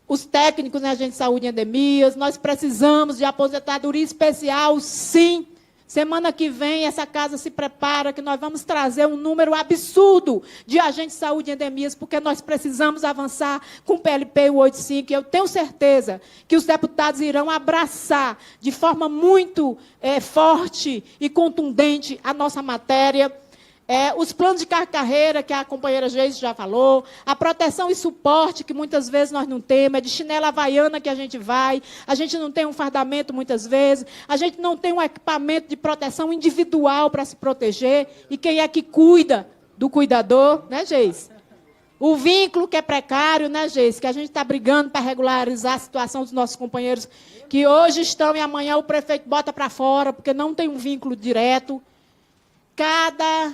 os técnicos em agente de saúde e endemias. Nós precisamos de aposentadoria especial, sim. Semana que vem, essa casa se prepara que nós vamos trazer um número absurdo de agentes de saúde e endemias, porque nós precisamos avançar com o PLP 185. Eu tenho certeza que os deputados irão abraçar de forma muito forte e contundente a nossa matéria. Os planos de carreira, que a companheira Geise já falou, a proteção e suporte, que muitas vezes nós não temos, é de chinela havaiana que a gente não tem um fardamento muitas vezes, a gente não tem um equipamento de proteção individual para se proteger, e quem é que cuida do cuidador, né, Geise? O vínculo que é precário, né, Geise? Que a gente está brigando para regularizar a situação dos nossos companheiros, que hoje estão e amanhã o prefeito bota para fora, porque não tem um vínculo direto. Cada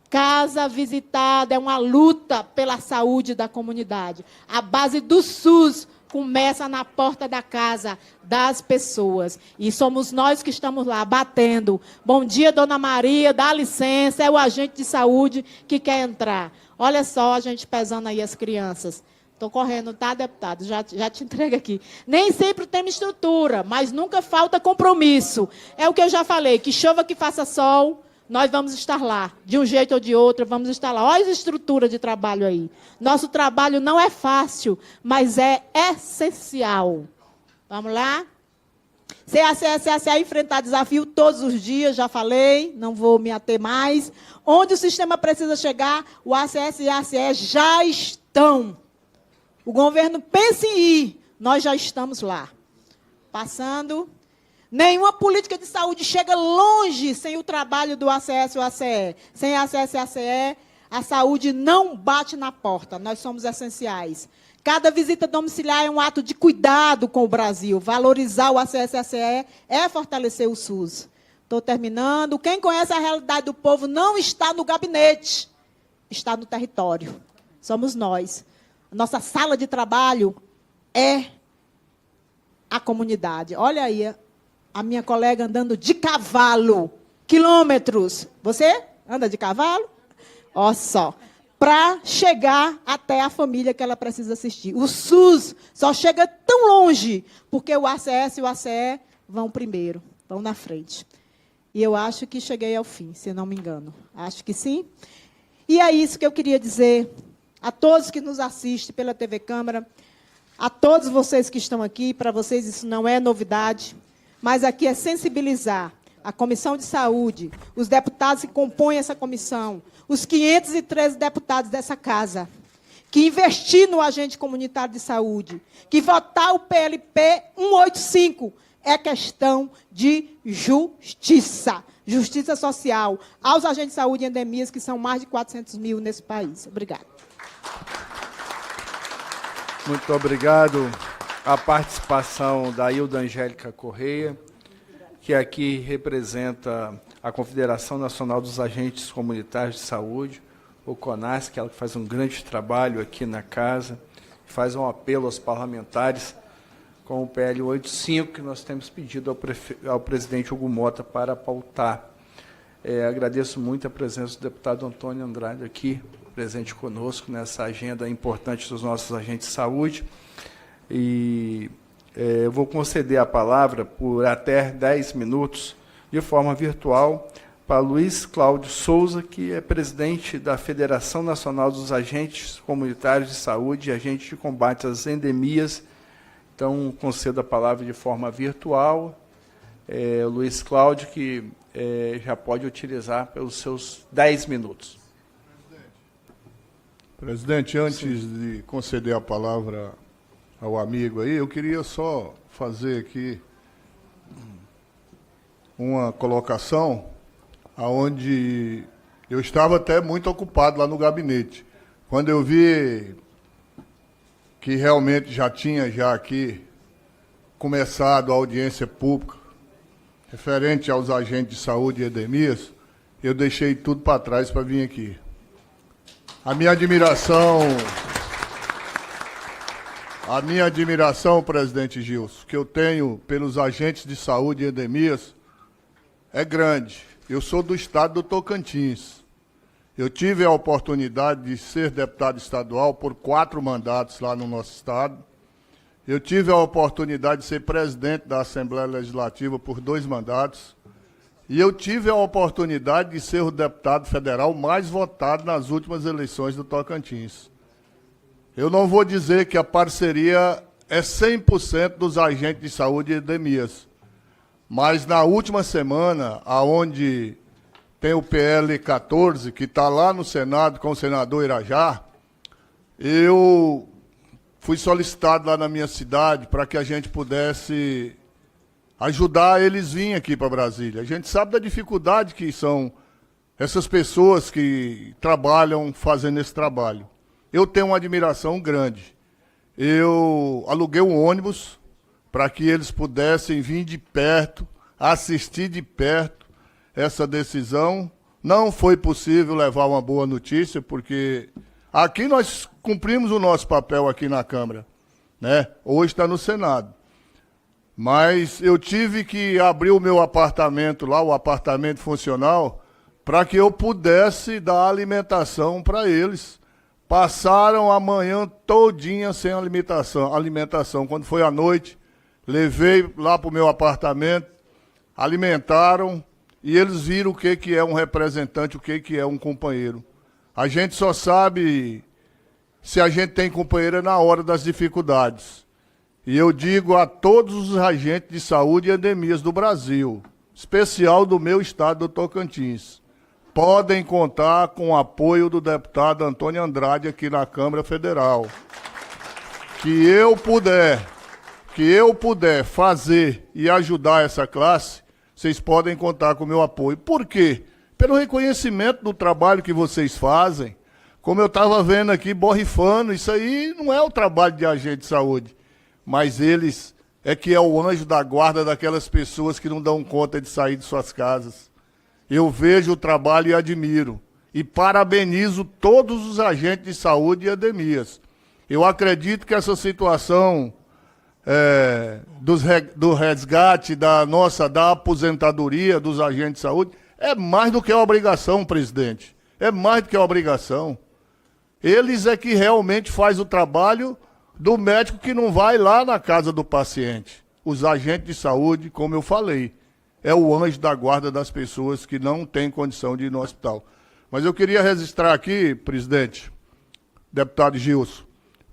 casa visitada é uma luta pela saúde da comunidade. A base do SUS começa na porta da casa das pessoas. E somos nós que estamos lá, batendo. Bom dia, dona Maria, dá licença, é o agente de saúde que quer entrar. Olha só a gente pesando aí as crianças. Estou correndo, tá, deputado? Já te entrego aqui. Nem sempre tem estrutura, mas nunca falta compromisso. É o que eu já falei, que chova, que faça sol, nós vamos estar lá. De um jeito ou de outro, vamos estar lá. Olha a estrutura de trabalho aí. Nosso trabalho não é fácil, mas é essencial. Vamos lá? CACE enfrentar desafio todos os dias, já falei, não vou me ater mais. Onde o sistema precisa chegar, o ACS e a ACE já estão. O governo pensa em ir, nós já estamos lá. Passando, nenhuma política de saúde chega longe sem o trabalho do ACS e o ACE. Sem ACS e ACE, a saúde não bate na porta, nós somos essenciais. Cada visita domiciliar é um ato de cuidado com o Brasil. Valorizar o ACS e a ACE é fortalecer o SUS. Estou terminando. Quem conhece a realidade do povo não está no gabinete, está no território. Somos nós. Nossa sala de trabalho é a comunidade. Olha aí, a minha colega andando de cavalo, quilômetros. Você anda de cavalo? Olha só. Para chegar até a família que ela precisa assistir. O SUS só chega tão longe, porque o ACS e o ACE vão primeiro, vão na frente. E eu acho que cheguei ao fim, se não me engano. Acho que sim. E é isso que eu queria dizer a todos que nos assistem pela TV Câmara, a todos vocês que estão aqui, para vocês isso não é novidade, mas aqui é sensibilizar a Comissão de Saúde, os deputados que compõem essa comissão, os 513 deputados dessa casa, que investir no agente comunitário de saúde, que votar o PLP 185 é questão de justiça, justiça social, aos agentes de saúde e endemias, que são mais de 400 mil nesse país. Obrigada. Muito obrigado. A participação da Hilda Angélica Correia, que aqui representa a Confederação Nacional dos Agentes Comunitários de Saúde, o CONAS, que ela faz um grande trabalho aqui na casa, faz um apelo aos parlamentares com o PL 85, que nós temos pedido ao presidente Hugo Mota para pautar. Agradeço muito a presença do deputado Antônio Andrade aqui, presente conosco nessa agenda importante dos nossos agentes de saúde. E eu vou conceder a palavra por até 10 minutos, de forma virtual, para Luiz Cláudio Souza, que é presidente da Federação Nacional dos Agentes Comunitários de Saúde e Agentes de Combate às Endemias. Então, concedo a palavra de forma virtual. Luiz Cláudio, que já pode utilizar pelos seus 10 minutos. Presidente, antes de conceder a palavra ao amigo aí, eu queria só fazer aqui uma colocação onde eu estava até muito ocupado lá no gabinete. Quando eu vi que realmente já tinha aqui começado a audiência pública referente aos agentes de saúde e endemias, eu deixei tudo para trás para vir aqui. A minha admiração, presidente Gilson, que eu tenho pelos agentes de saúde e endemias é grande. Eu sou do estado do Tocantins. Eu tive a oportunidade de ser deputado estadual por 4 mandatos lá no nosso estado. Eu tive a oportunidade de ser presidente da Assembleia Legislativa por 2 mandatos. E eu tive a oportunidade de ser o deputado federal mais votado nas últimas eleições do Tocantins. Eu não vou dizer que a parceria é 100% dos agentes de saúde e endemias, mas na última semana, aonde tem o PL 14, que está lá no Senado com o senador Irajá, eu fui solicitado lá na minha cidade para que a gente pudesse ajudar eles virem aqui para Brasília. A gente sabe da dificuldade que são essas pessoas que trabalham fazendo esse trabalho. Eu tenho uma admiração grande. Eu aluguei um ônibus para que eles pudessem vir de perto, assistir de perto essa decisão. Não foi possível levar uma boa notícia, porque aqui nós cumprimos o nosso papel aqui na Câmara, né? Hoje está no Senado. Mas eu tive que abrir o meu apartamento lá, o apartamento funcional, para que eu pudesse dar alimentação para eles. Passaram a manhã todinha sem alimentação. Quando foi à noite, levei lá para o meu apartamento, alimentaram, e eles viram o que é um representante, o que é um companheiro. A gente só sabe se a gente tem companheiro na hora das dificuldades. E eu digo a todos os agentes de saúde e endemias do Brasil, especial do meu estado do Tocantins, podem contar com o apoio do deputado Antônio Andrade aqui na Câmara Federal. Que eu puder fazer e ajudar essa classe, vocês podem contar com o meu apoio. Por quê? Pelo reconhecimento do trabalho que vocês fazem. Como eu estava vendo aqui, borrifando, isso aí não é o trabalho de agente de saúde. Mas eles é que é o anjo da guarda daquelas pessoas que não dão conta de sair de suas casas. Eu vejo o trabalho e admiro. E parabenizo todos os agentes de saúde e endemias. Eu acredito que essa situação do resgate da aposentadoria dos agentes de saúde é mais do que a obrigação, presidente. É mais do que a obrigação. Eles é que realmente faz o trabalho do médico que não vai lá na casa do paciente. Os agentes de saúde, como eu falei, é o anjo da guarda das pessoas que não têm condição de ir no hospital. Mas eu queria registrar aqui, presidente, deputado Gilson,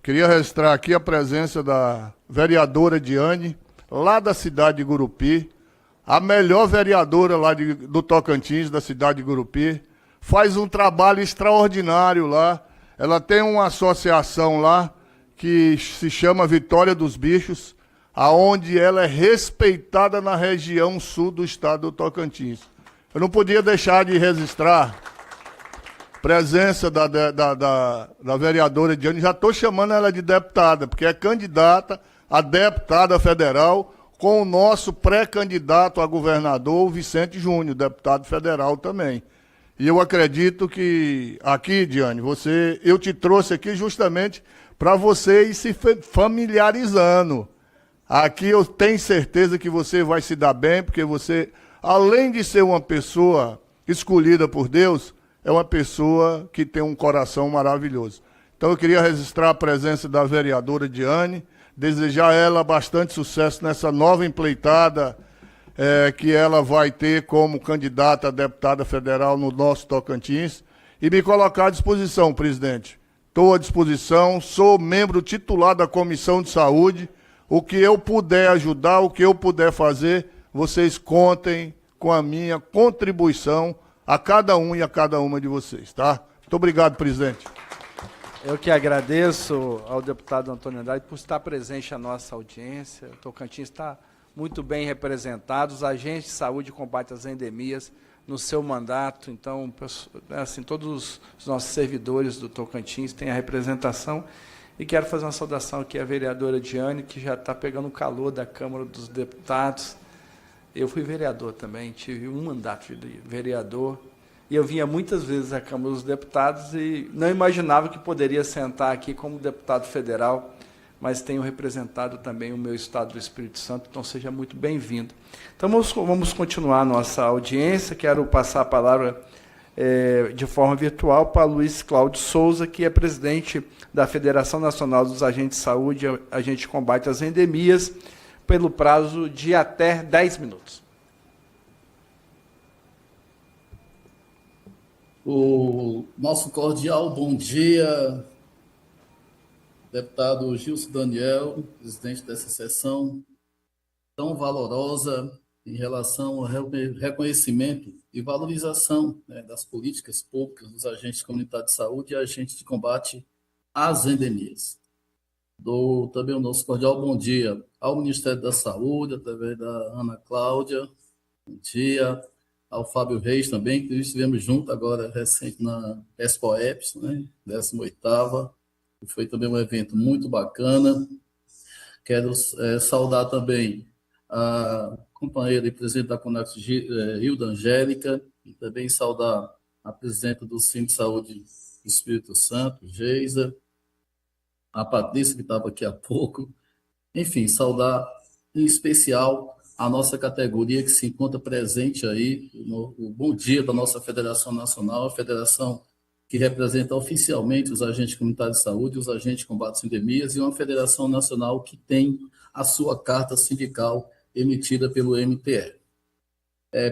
queria registrar aqui a presença da vereadora Diane, lá da cidade de Gurupi, a melhor vereadora lá do Tocantins, da cidade de Gurupi, faz um trabalho extraordinário lá. Ela tem uma associação lá que se chama Vitória dos Bichos, aonde ela é respeitada na região sul do estado do Tocantins. Eu não podia deixar de registrar a presença da vereadora Diane, já estou chamando ela de deputada, porque é candidata a deputada federal com o nosso pré-candidato a governador, o Vicente Júnior, deputado federal também. E eu acredito que aqui, Diane, eu te trouxe aqui justamente para você ir se familiarizando. Aqui eu tenho certeza que você vai se dar bem, porque você, além de ser uma pessoa escolhida por Deus, é uma pessoa que tem um coração maravilhoso. Então eu queria registrar a presença da vereadora Diane, desejar a ela bastante sucesso nessa nova empleitada que ela vai ter como candidata a deputada federal no nosso Tocantins, e me colocar à disposição, presidente. Estou à disposição, sou membro titular da Comissão de Saúde. O que eu puder ajudar, o que eu puder fazer, vocês contem com a minha contribuição a cada um e a cada uma de vocês, tá? Muito obrigado, presidente. Eu que agradeço ao deputado Antônio Andrade por estar presente na nossa audiência. O Tocantins está muito bem representado, os agentes de saúde combatem as endemias no seu mandato. Então, assim, todos os nossos servidores do Tocantins têm a representação. E quero fazer uma saudação aqui à vereadora Diane, que já está pegando o calor da Câmara dos Deputados. Eu fui vereador também, tive um mandato de vereador, e eu vinha muitas vezes à Câmara dos Deputados e não imaginava que poderia sentar aqui como deputado federal, mas tenho representado também o meu estado do Espírito Santo, então seja muito bem-vindo. Então, vamos continuar a nossa audiência. Quero passar a palavra de forma virtual para Luiz Cláudio Souza, que é presidente da Federação Nacional dos Agentes de Saúde, Agente de Combate às Endemias, pelo prazo de até 10 minutos. O nosso cordial bom dia, deputado Gilson Daniel, presidente dessa sessão tão valorosa em relação ao reconhecimento e valorização, né, das políticas públicas dos agentes comunitários de saúde e agentes de combate às endemias. Dou também o nosso cordial bom dia ao Ministério da Saúde, através da Ana Cláudia, bom dia, ao Fábio Reis também, que estivemos juntos agora recente na Expo-EPS, né, 18ª, que foi também um evento muito bacana. Quero saudar também a companheira e presidente da CONAX, Hilda Angélica, e também saudar a presidenta do Centro de Saúde do Espírito Santo, Geisa, a Patrícia, que estava aqui há pouco. Enfim, saudar em especial a nossa categoria que se encontra presente aí no bom dia da nossa Federação Nacional, a federação que representa oficialmente os agentes comunitários de saúde, os agentes de combate às endemias, e uma federação nacional que tem a sua carta sindical emitida pelo MTE.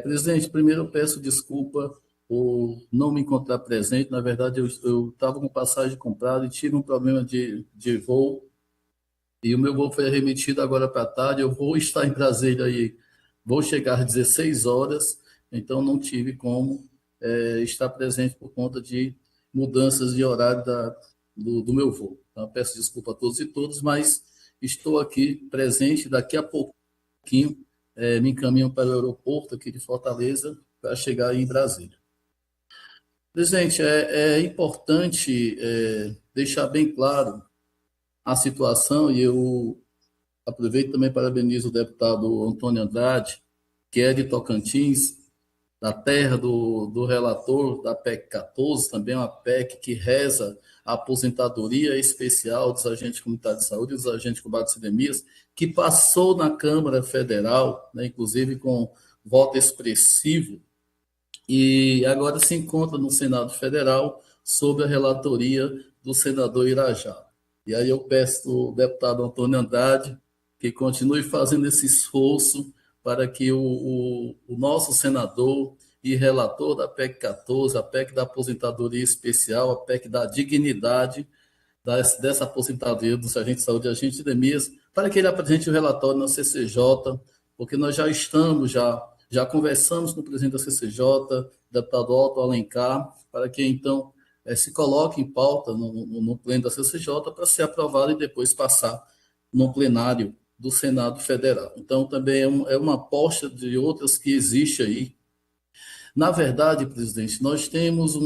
Presidente, primeiro eu peço desculpa por não me encontrar presente. Na verdade, eu estava com passagem comprada e tive um problema de voo, e o meu voo foi remetido agora para a tarde. Eu vou estar em Brasília aí, vou chegar às 16 horas, então não tive como estar presente por conta de mudanças de horário do meu voo. Então, peço desculpa a todos e todas, mas estou aqui presente. Daqui a pouquinho me encaminham para o aeroporto aqui de Fortaleza para chegar aí em Brasília. Presidente, é importante deixar bem claro a situação, e eu aproveito também para parabenizar o deputado Antônio Andrade, que é de Tocantins, da terra do relator da PEC 14, também uma PEC que reza a aposentadoria especial dos agentes comunitários de saúde e dos agentes de combate às endemias, que passou na Câmara Federal, né, inclusive com voto expressivo, e agora se encontra no Senado Federal sob a relatoria do senador Irajá. E aí eu peço ao deputado Antônio Andrade que continue fazendo esse esforço para que o nosso senador e relator da PEC 14, a PEC da aposentadoria especial, a PEC da dignidade dessa aposentadoria dos agentes de saúde e agentes de endemias, para que ele apresente o relatório na CCJ, porque nós já estamos, já conversamos com o presidente da CCJ, deputado Otto Alencar, para que então se coloque em pauta no pleno da CCJ para ser aprovado e depois passar no plenário do Senado Federal. Então, também é uma aposta de outras que existe aí. Na verdade, presidente, nós temos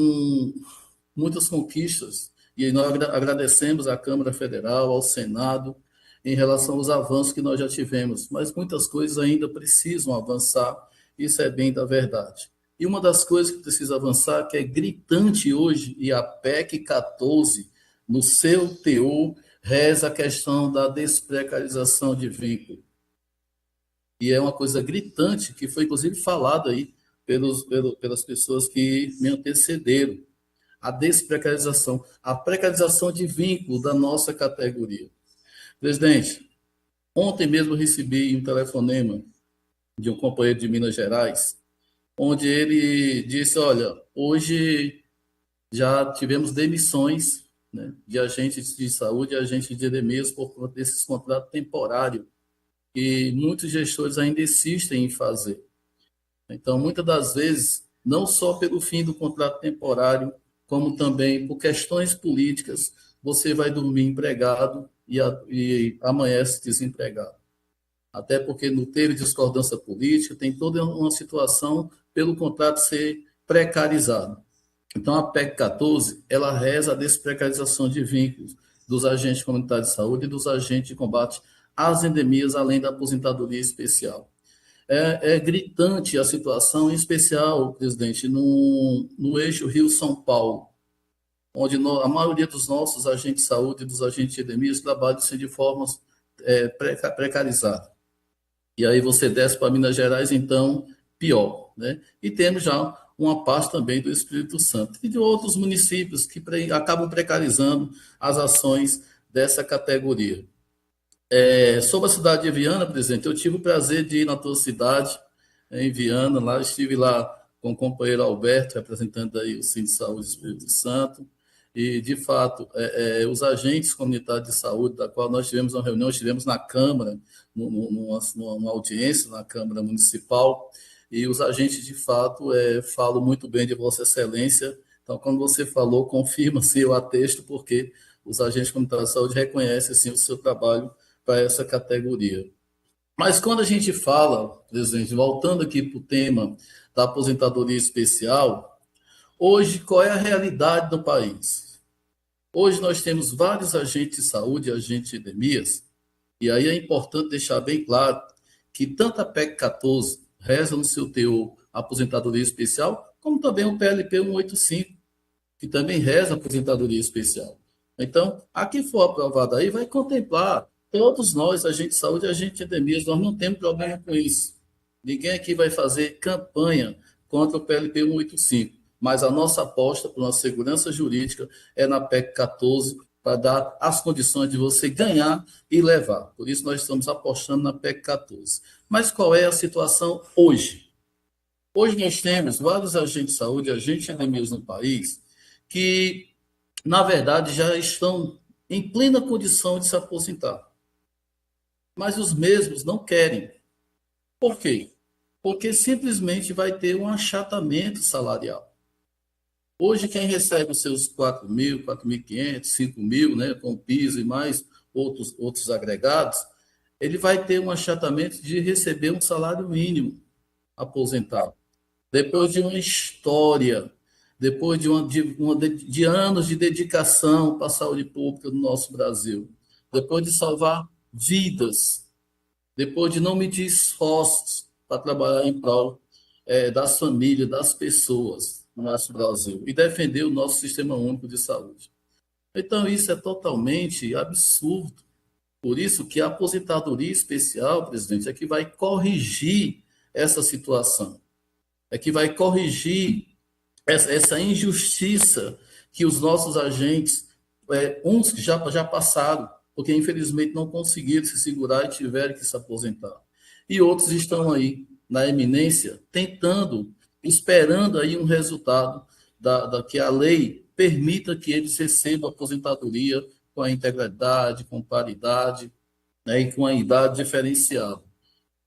muitas conquistas, e nós agradecemos à Câmara Federal, ao Senado, em relação aos avanços que nós já tivemos, mas muitas coisas ainda precisam avançar, isso é bem da verdade. E uma das coisas que precisa avançar, que é gritante hoje, e a PEC 14, no seu teor, reza a questão da desprecarização de vínculo. E é uma coisa gritante, que foi inclusive falado aí pelas pessoas que me antecederam. A desprecarização, a precarização de vínculo da nossa categoria. Presidente, ontem mesmo eu recebi um telefonema de um companheiro de Minas Gerais, onde ele disse, olha, hoje já tivemos demissões, né, de agentes de saúde e agentes de endemias por conta desses contratos temporários que muitos gestores ainda insistem em fazer. Então, muitas das vezes, não só pelo fim do contrato temporário, como também por questões políticas, você vai dormir empregado e amanhece desempregado. Até porque não teve discordância política, tem toda uma situação pelo contrato ser precarizado. Então, a PEC 14, ela reza a desprecarização de vínculos dos agentes comunitários de saúde e dos agentes de combate às endemias, além da aposentadoria especial. É gritante a situação, em especial, presidente, no eixo Rio-São Paulo, onde a maioria dos nossos agentes de saúde e dos agentes de endemias trabalham de formas precarizadas. E aí você desce para Minas Gerais, então, pior, né? E temos já uma parte também do Espírito Santo e de outros municípios que acabam precarizando as ações dessa categoria. Sobre a cidade de Viana, presidente, eu tive o prazer de ir na tua cidade, em Viana, lá estive lá com o companheiro Alberto, representando aí o Centro de Saúde do Espírito Santo, e, de fato, os agentes comunitários de saúde, da qual nós tivemos uma reunião, estivemos na Câmara, numa audiência na Câmara Municipal, e os agentes, de fato, falam muito bem de Vossa Excelência. Então, quando você falou, confirma-se o atexto, porque os agentes comunitários de saúde reconhecem, assim, o seu trabalho para essa categoria. Mas quando a gente fala, presidente, voltando aqui para o tema da aposentadoria especial, hoje, qual é a realidade do país? Hoje nós temos vários agentes de saúde, agentes de endemias, e aí é importante deixar bem claro que tanto a PEC 14 reza no seu teor a aposentadoria especial, como também o PLP 185, que também reza a aposentadoria especial. Então, a que for aprovada aí vai contemplar todos nós, agentes de saúde e agentes de endemias, nós não temos problema com isso. Ninguém aqui vai fazer campanha contra o PLP 185, mas a nossa aposta por uma segurança jurídica é na PEC 14, para dar as condições de você ganhar e levar. Por isso, nós estamos apostando na PEC 14. Mas qual é a situação hoje? Hoje nós temos vários agentes de saúde, agentes de endemias no país, que, na verdade, já estão em plena condição de se aposentar. Mas os mesmos não querem. Por quê? Porque simplesmente vai ter um achatamento salarial. Hoje, quem recebe os seus 4 mil, 4.500, 5 mil, né, com piso e mais outros agregados, ele vai ter um achatamento de receber um salário mínimo aposentado. Depois de uma história, depois de anos de dedicação para a saúde pública no nosso Brasil, depois de salvar vidas, depois de não medir esforços para trabalhar em prol das famílias, das pessoas no nosso Brasil e defender o nosso Sistema Único de Saúde. Então, isso é totalmente absurdo. Por isso que a aposentadoria especial, presidente, é que vai corrigir essa situação, é que vai corrigir essa injustiça que os nossos agentes, uns que já passaram, porque infelizmente não conseguiram se segurar e tiveram que se aposentar. E outros estão aí na eminência, tentando, esperando aí um resultado que a lei permita que eles recebam aposentadoria com a integridade, com paridade, né, e com a idade diferenciada.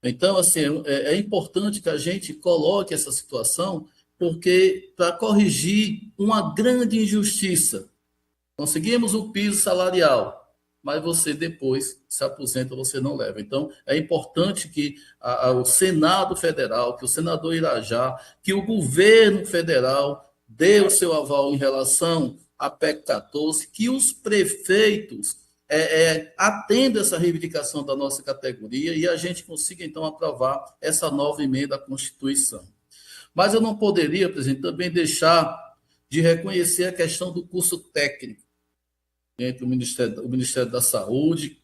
Então, assim, é importante que a gente coloque essa situação, porque para corrigir uma grande injustiça, conseguimos o piso salarial, mas você depois se aposenta, você não leva. Então, é importante que o Senado Federal, que o senador Irajá, que o governo federal dê o seu aval em relação à PEC 14, que os prefeitos atendam essa reivindicação da nossa categoria e a gente consiga, então, aprovar essa nova emenda à Constituição. Mas eu não poderia, presidente, também deixar de reconhecer a questão do curso técnico entre o Ministério da Saúde,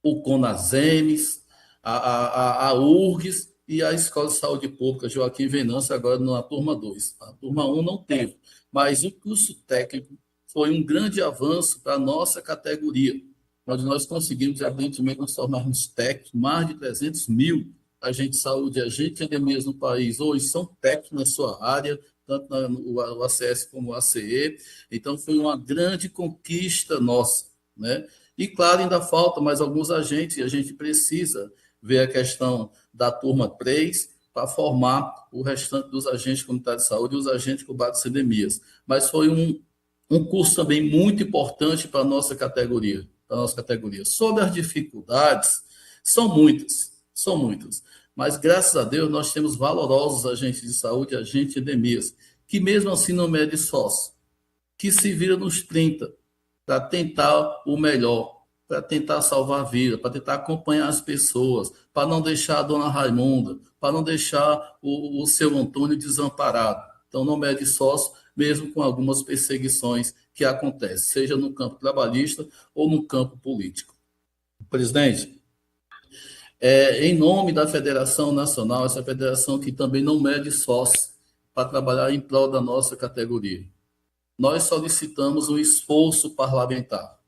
o CONASEMES, a URGS e a Escola de Saúde Pública Joaquim Venâncio, agora na turma 2. A turma 1 não teve, mas o curso técnico foi um grande avanço para a nossa categoria, onde nós conseguimos, evidentemente, nos tornarmos técnicos, mais de 300 mil agentes de saúde, agentes de endemias no país, hoje são técnicos na sua área, tanto no ACS como no ACE. Então, foi uma grande conquista nossa, né? E, claro, ainda falta mais alguns agentes, e a gente precisa ver a questão da turma 3 para formar o restante dos agentes comunitários de saúde e os agentes de combate às endemias. Mas foi um curso também muito importante para a nossa categoria. Sobre as dificuldades, são muitas. Mas, graças a Deus, nós temos valorosos agentes de saúde e agentes de endemias, que mesmo assim não medem esforço, que se viram nos 30 para tentar o melhor, para tentar salvar a vida, para tentar acompanhar as pessoas, para não deixar a dona Raimunda, para não deixar o seu Antônio desamparado. Então, não mede esforço, mesmo com algumas perseguições que acontecem, seja no campo trabalhista ou no campo político. Presidente, em nome da Federação Nacional, essa federação que também não mede esforço para trabalhar em prol da nossa categoria, nós solicitamos um esforço parlamentar.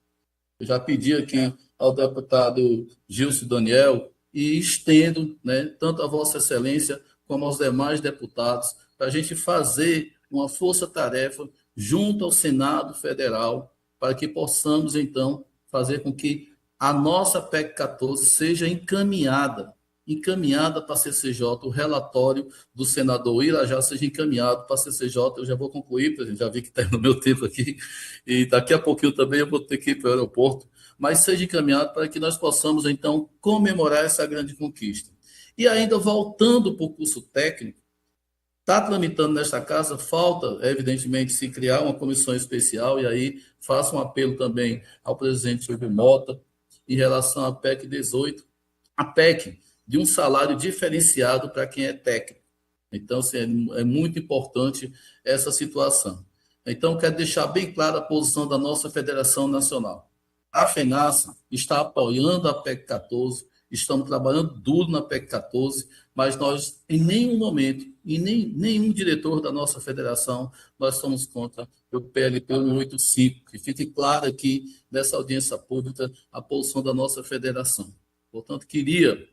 Eu já pedi aqui ao deputado Gilson Daniel e estendo, né, tanto a Vossa Excelência como aos demais deputados, para a gente fazer uma força-tarefa junto ao Senado Federal, para que possamos, então, fazer com que a nossa PEC 14 seja encaminhada para a CCJ, o relatório do senador Irajá seja encaminhado para a CCJ. Eu já vou concluir, presidente, já vi que está no meu tempo aqui, e daqui a pouquinho também eu vou ter que ir para o aeroporto, mas seja encaminhado para que nós possamos, então, comemorar essa grande conquista. E ainda voltando para o curso técnico, está tramitando nesta casa, falta, evidentemente, se criar uma comissão especial, e aí faço um apelo também ao presidente Silvio Mota, em relação à PEC 18, a PEC de um salário diferenciado para quem é técnico. Então, assim, é muito importante essa situação. Então, quero deixar bem clara a posição da nossa Federação Nacional. A FENASA está apoiando a PEC 14, estamos trabalhando duro na PEC 14, mas nós, em nenhum momento, e nenhum diretor da nossa federação, nós somos contra o PLP 185, que fique claro aqui, nessa audiência pública, a posição da nossa federação. Portanto, queria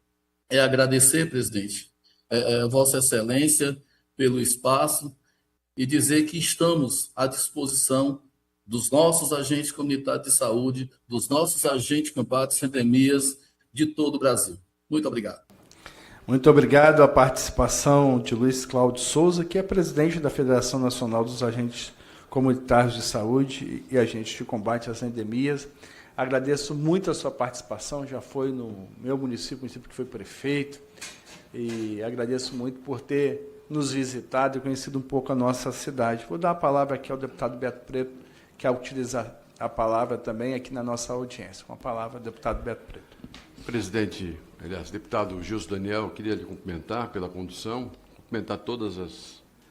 agradecer, presidente, Vossa Excelência, pelo espaço, e dizer que estamos à disposição dos nossos agentes comunitários de saúde, dos nossos agentes de combate às endemias de todo o Brasil. Muito obrigado. Muito obrigado à participação de Luiz Cláudio Souza, que é presidente da Federação Nacional dos Agentes Comunitários de Saúde e Agentes de Combate às Endemias. Agradeço muito a sua participação, já foi no meu município que foi prefeito, e agradeço muito por ter nos visitado e conhecido um pouco a nossa cidade. Vou dar a palavra aqui ao deputado Beto Preto, que quer utilizar a palavra também aqui na nossa audiência. Com a palavra, deputado Beto Preto. Presidente, aliás, deputado Gilson Daniel, queria lhe cumprimentar pela condução, cumprimentar todas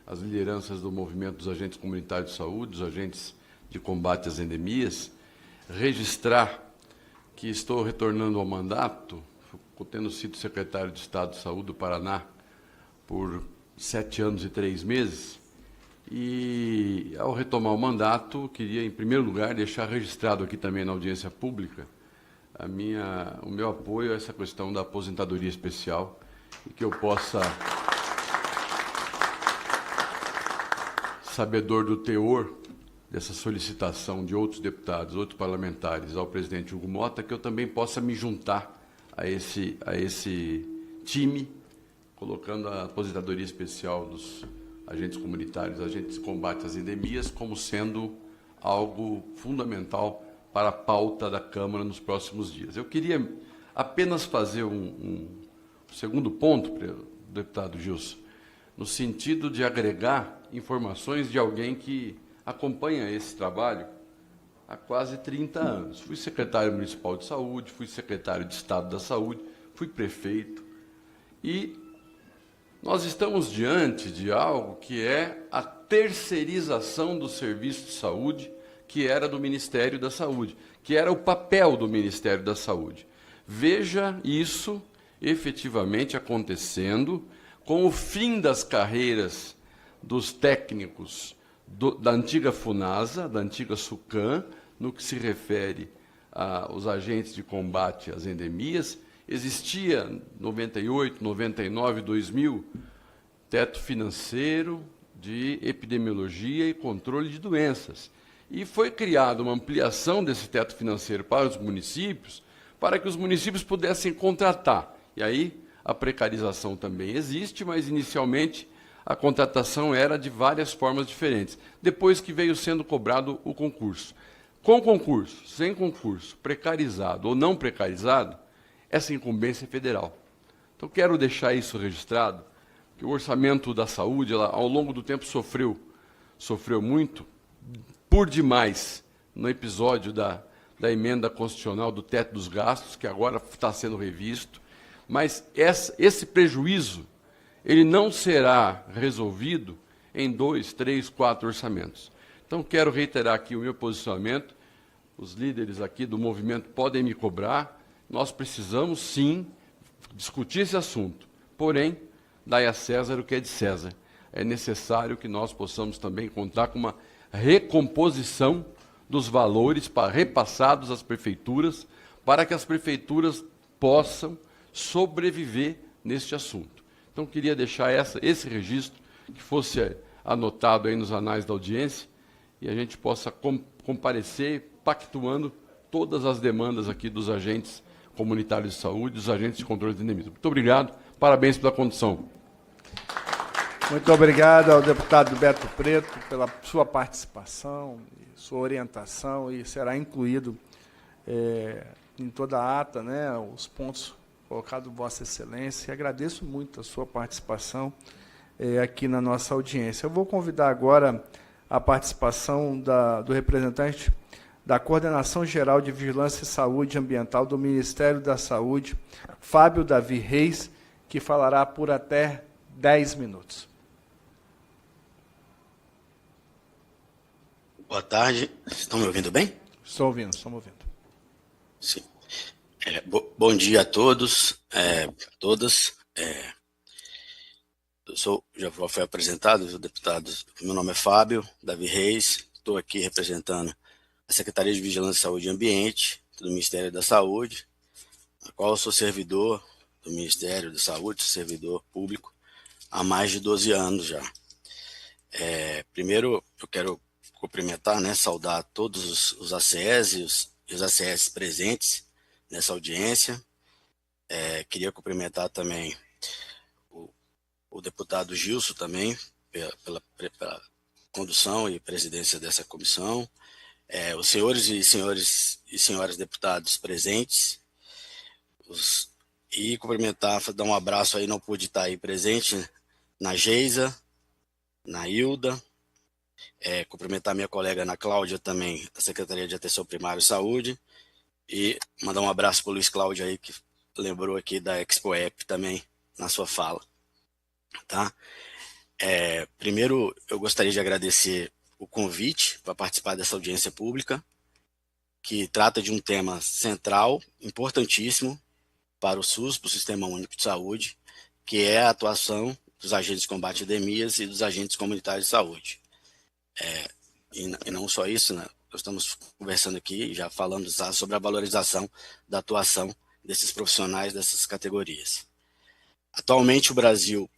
as lideranças do movimento dos agentes comunitários de saúde, dos agentes de combate às endemias, registrar que estou retornando ao mandato, tendo sido secretário de Estado de Saúde do Paraná por 7 anos e 3 meses, e ao retomar o mandato, queria, em primeiro lugar, deixar registrado aqui também na audiência pública o meu apoio a essa questão da aposentadoria especial, e que eu possa, sabedor do teor dessa solicitação de outros deputados, outros parlamentares ao presidente Hugo Mota, que eu também possa me juntar a esse time, colocando a aposentadoria especial dos agentes comunitários, agentes de combate às endemias, como sendo algo fundamental para a pauta da Câmara nos próximos dias. Eu queria apenas fazer um segundo ponto, deputado Gilson, no sentido de agregar informações de alguém que acompanha esse trabalho há quase 30 anos. Fui secretário municipal de saúde, fui secretário de Estado da Saúde, fui prefeito, e nós estamos diante de algo que é a terceirização do serviço de saúde, que era do Ministério da Saúde, que era o papel do Ministério da Saúde. Veja isso efetivamente acontecendo com o fim das carreiras dos técnicos da antiga FUNASA, da antiga SUCAM, no que se refere aos agentes de combate às endemias. Existia 98, 99, 2000, teto financeiro de epidemiologia e controle de doenças. E foi criada uma ampliação desse teto financeiro para os municípios, para que os municípios pudessem contratar. E aí a precarização também existe, mas inicialmente a contratação era de várias formas diferentes, depois que veio sendo cobrado o concurso. Com concurso, sem concurso, precarizado ou não precarizado, essa incumbência é federal. Então, quero deixar isso registrado, que o orçamento da saúde, ela, ao longo do tempo, sofreu muito, por demais, no episódio da emenda constitucional do teto dos gastos, que agora está sendo revisto, mas esse prejuízo ele não será resolvido em 2, 3, 4 orçamentos. Então, quero reiterar aqui o meu posicionamento, os líderes aqui do movimento podem me cobrar, nós precisamos, sim, discutir esse assunto, porém, dai a César o que é de César. É necessário que nós possamos também contar com uma recomposição dos valores repassados às prefeituras, para que as prefeituras possam sobreviver neste assunto. Então, queria deixar esse registro, que fosse anotado aí nos anais da audiência, e a gente possa comparecer pactuando todas as demandas aqui dos agentes comunitários de saúde, dos agentes de controle de endemias. Muito obrigado, parabéns pela condução. Muito obrigado ao deputado Beto Preto pela sua participação, sua orientação, e será incluído em toda a ata, né, os pontos colocados Vossa Excelência. E agradeço muito a sua participação aqui na nossa audiência. Eu vou convidar agora a participação do representante da Coordenação Geral de Vigilância e Saúde Ambiental do Ministério da Saúde, Fábio Davi Reis, que falará por até 10 minutos. Boa tarde. Estão me ouvindo bem? Estou ouvindo, estamos ouvindo. Sim. Bom dia a todos, a todas. Já foi apresentado, os deputados. Meu nome é Fábio Davi Reis. Estou aqui representando a Secretaria de Vigilância, Saúde e Ambiente do Ministério da Saúde, a qual eu sou servidor do Ministério da Saúde, servidor público, há mais de 12 anos já. Primeiro, eu quero cumprimentar, saudar todos os ACS e os ACS presentes nessa audiência. Queria cumprimentar também o deputado Gilson também, pela condução e presidência dessa comissão, os senhores e senhoras deputados presentes, e cumprimentar, dar um abraço aí, não pude estar aí presente, na Geisa, na Hilda, cumprimentar minha colega Ana Cláudia também, da Secretaria de Atenção Primária e Saúde, e mandar um abraço para o Luiz Cláudio aí, que lembrou aqui da ExpoEP também na sua fala. Tá? Primeiro, eu gostaria de agradecer o convite para participar dessa audiência pública, que trata de um tema central, importantíssimo para o SUS, para o Sistema Único de Saúde, que é a atuação dos agentes de combate a endemias e dos agentes comunitários de saúde. E não só isso, nós estamos conversando aqui, já falando sobre a valorização da atuação desses profissionais dessas categorias. Atualmente, o Brasil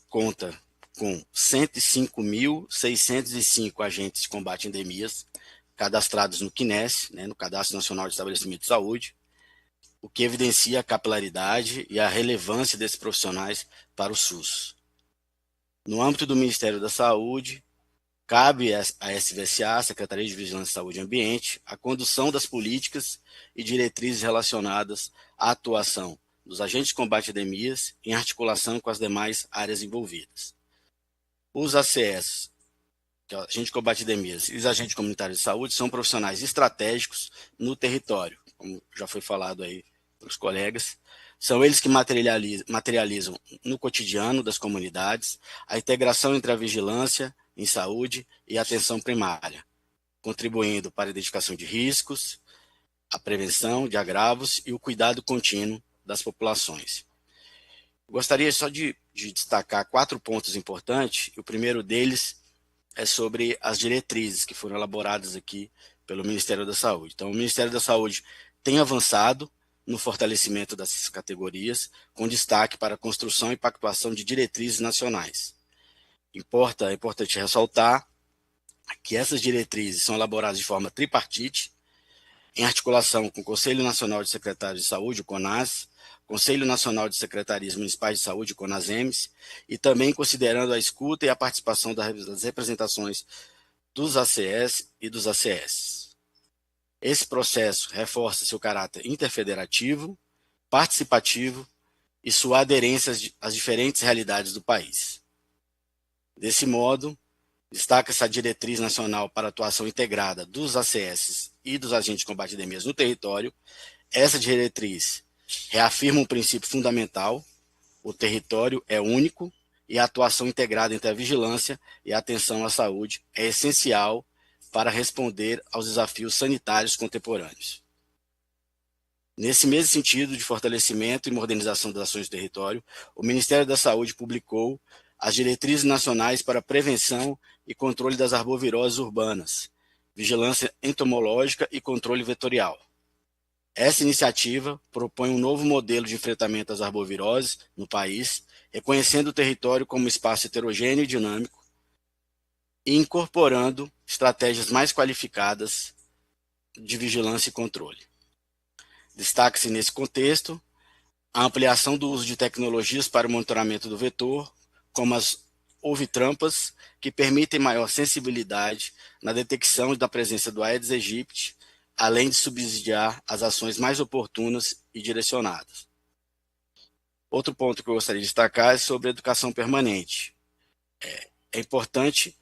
conta com 105.605 agentes de combate a endemias cadastrados no CNES, no Cadastro Nacional de Estabelecimento de Saúde, o que evidencia a capilaridade e a relevância desses profissionais para o SUS. No âmbito do Ministério da Saúde, cabe à SVSA, Secretaria de Vigilância, Saúde e Ambiente, a condução das políticas e diretrizes relacionadas à atuação dos agentes de combate a endemias em articulação com as demais áreas envolvidas. Os ACS, que é o agente de combate a endemias, e os agentes comunitários de saúde são profissionais estratégicos no território, como já foi falado aí pelos colegas. São eles que materializam no cotidiano das comunidades a integração entre a vigilância em saúde e a atenção primária, contribuindo para a identificação de riscos, a prevenção de agravos e o cuidado contínuo das populações. Gostaria só de destacar 4 pontos importantes. O primeiro deles é sobre as diretrizes que foram elaboradas aqui pelo Ministério da Saúde. Então, o Ministério da Saúde tem avançado no fortalecimento dessas categorias, com destaque para a construção e pactuação de diretrizes nacionais. É importante ressaltar que essas diretrizes são elaboradas de forma tripartite, em articulação com o Conselho Nacional de Secretários de Saúde, o CONAS, Conselho Nacional de Secretarias Municipais de Saúde, o CONASEMS, e também considerando a escuta e a participação das representações dos ACS e dos ACS. Esse processo reforça seu caráter interfederativo, participativo e sua aderência às diferentes realidades do país. Desse modo, destaca-se a diretriz nacional para a atuação integrada dos ACS e dos agentes de combate a endemias no território. Essa diretriz reafirma um princípio fundamental: o território é único e a atuação integrada entre a vigilância e a atenção à saúde é essencial para responder aos desafios sanitários contemporâneos. Nesse mesmo sentido de fortalecimento e modernização das ações do território, o Ministério da Saúde publicou as diretrizes nacionais para a prevenção e controle das arboviroses urbanas, vigilância entomológica e controle vetorial. Essa iniciativa propõe um novo modelo de enfrentamento às arboviroses no país, reconhecendo o território como espaço heterogêneo e dinâmico e incorporando estratégias mais qualificadas de vigilância e controle. Destaca-se nesse contexto a ampliação do uso de tecnologias para o monitoramento do vetor, como as ovitrampas, que permitem maior sensibilidade na detecção da presença do Aedes aegypti, além de subsidiar as ações mais oportunas e direcionadas. Outro ponto que eu gostaria de destacar é sobre a educação permanente. É importante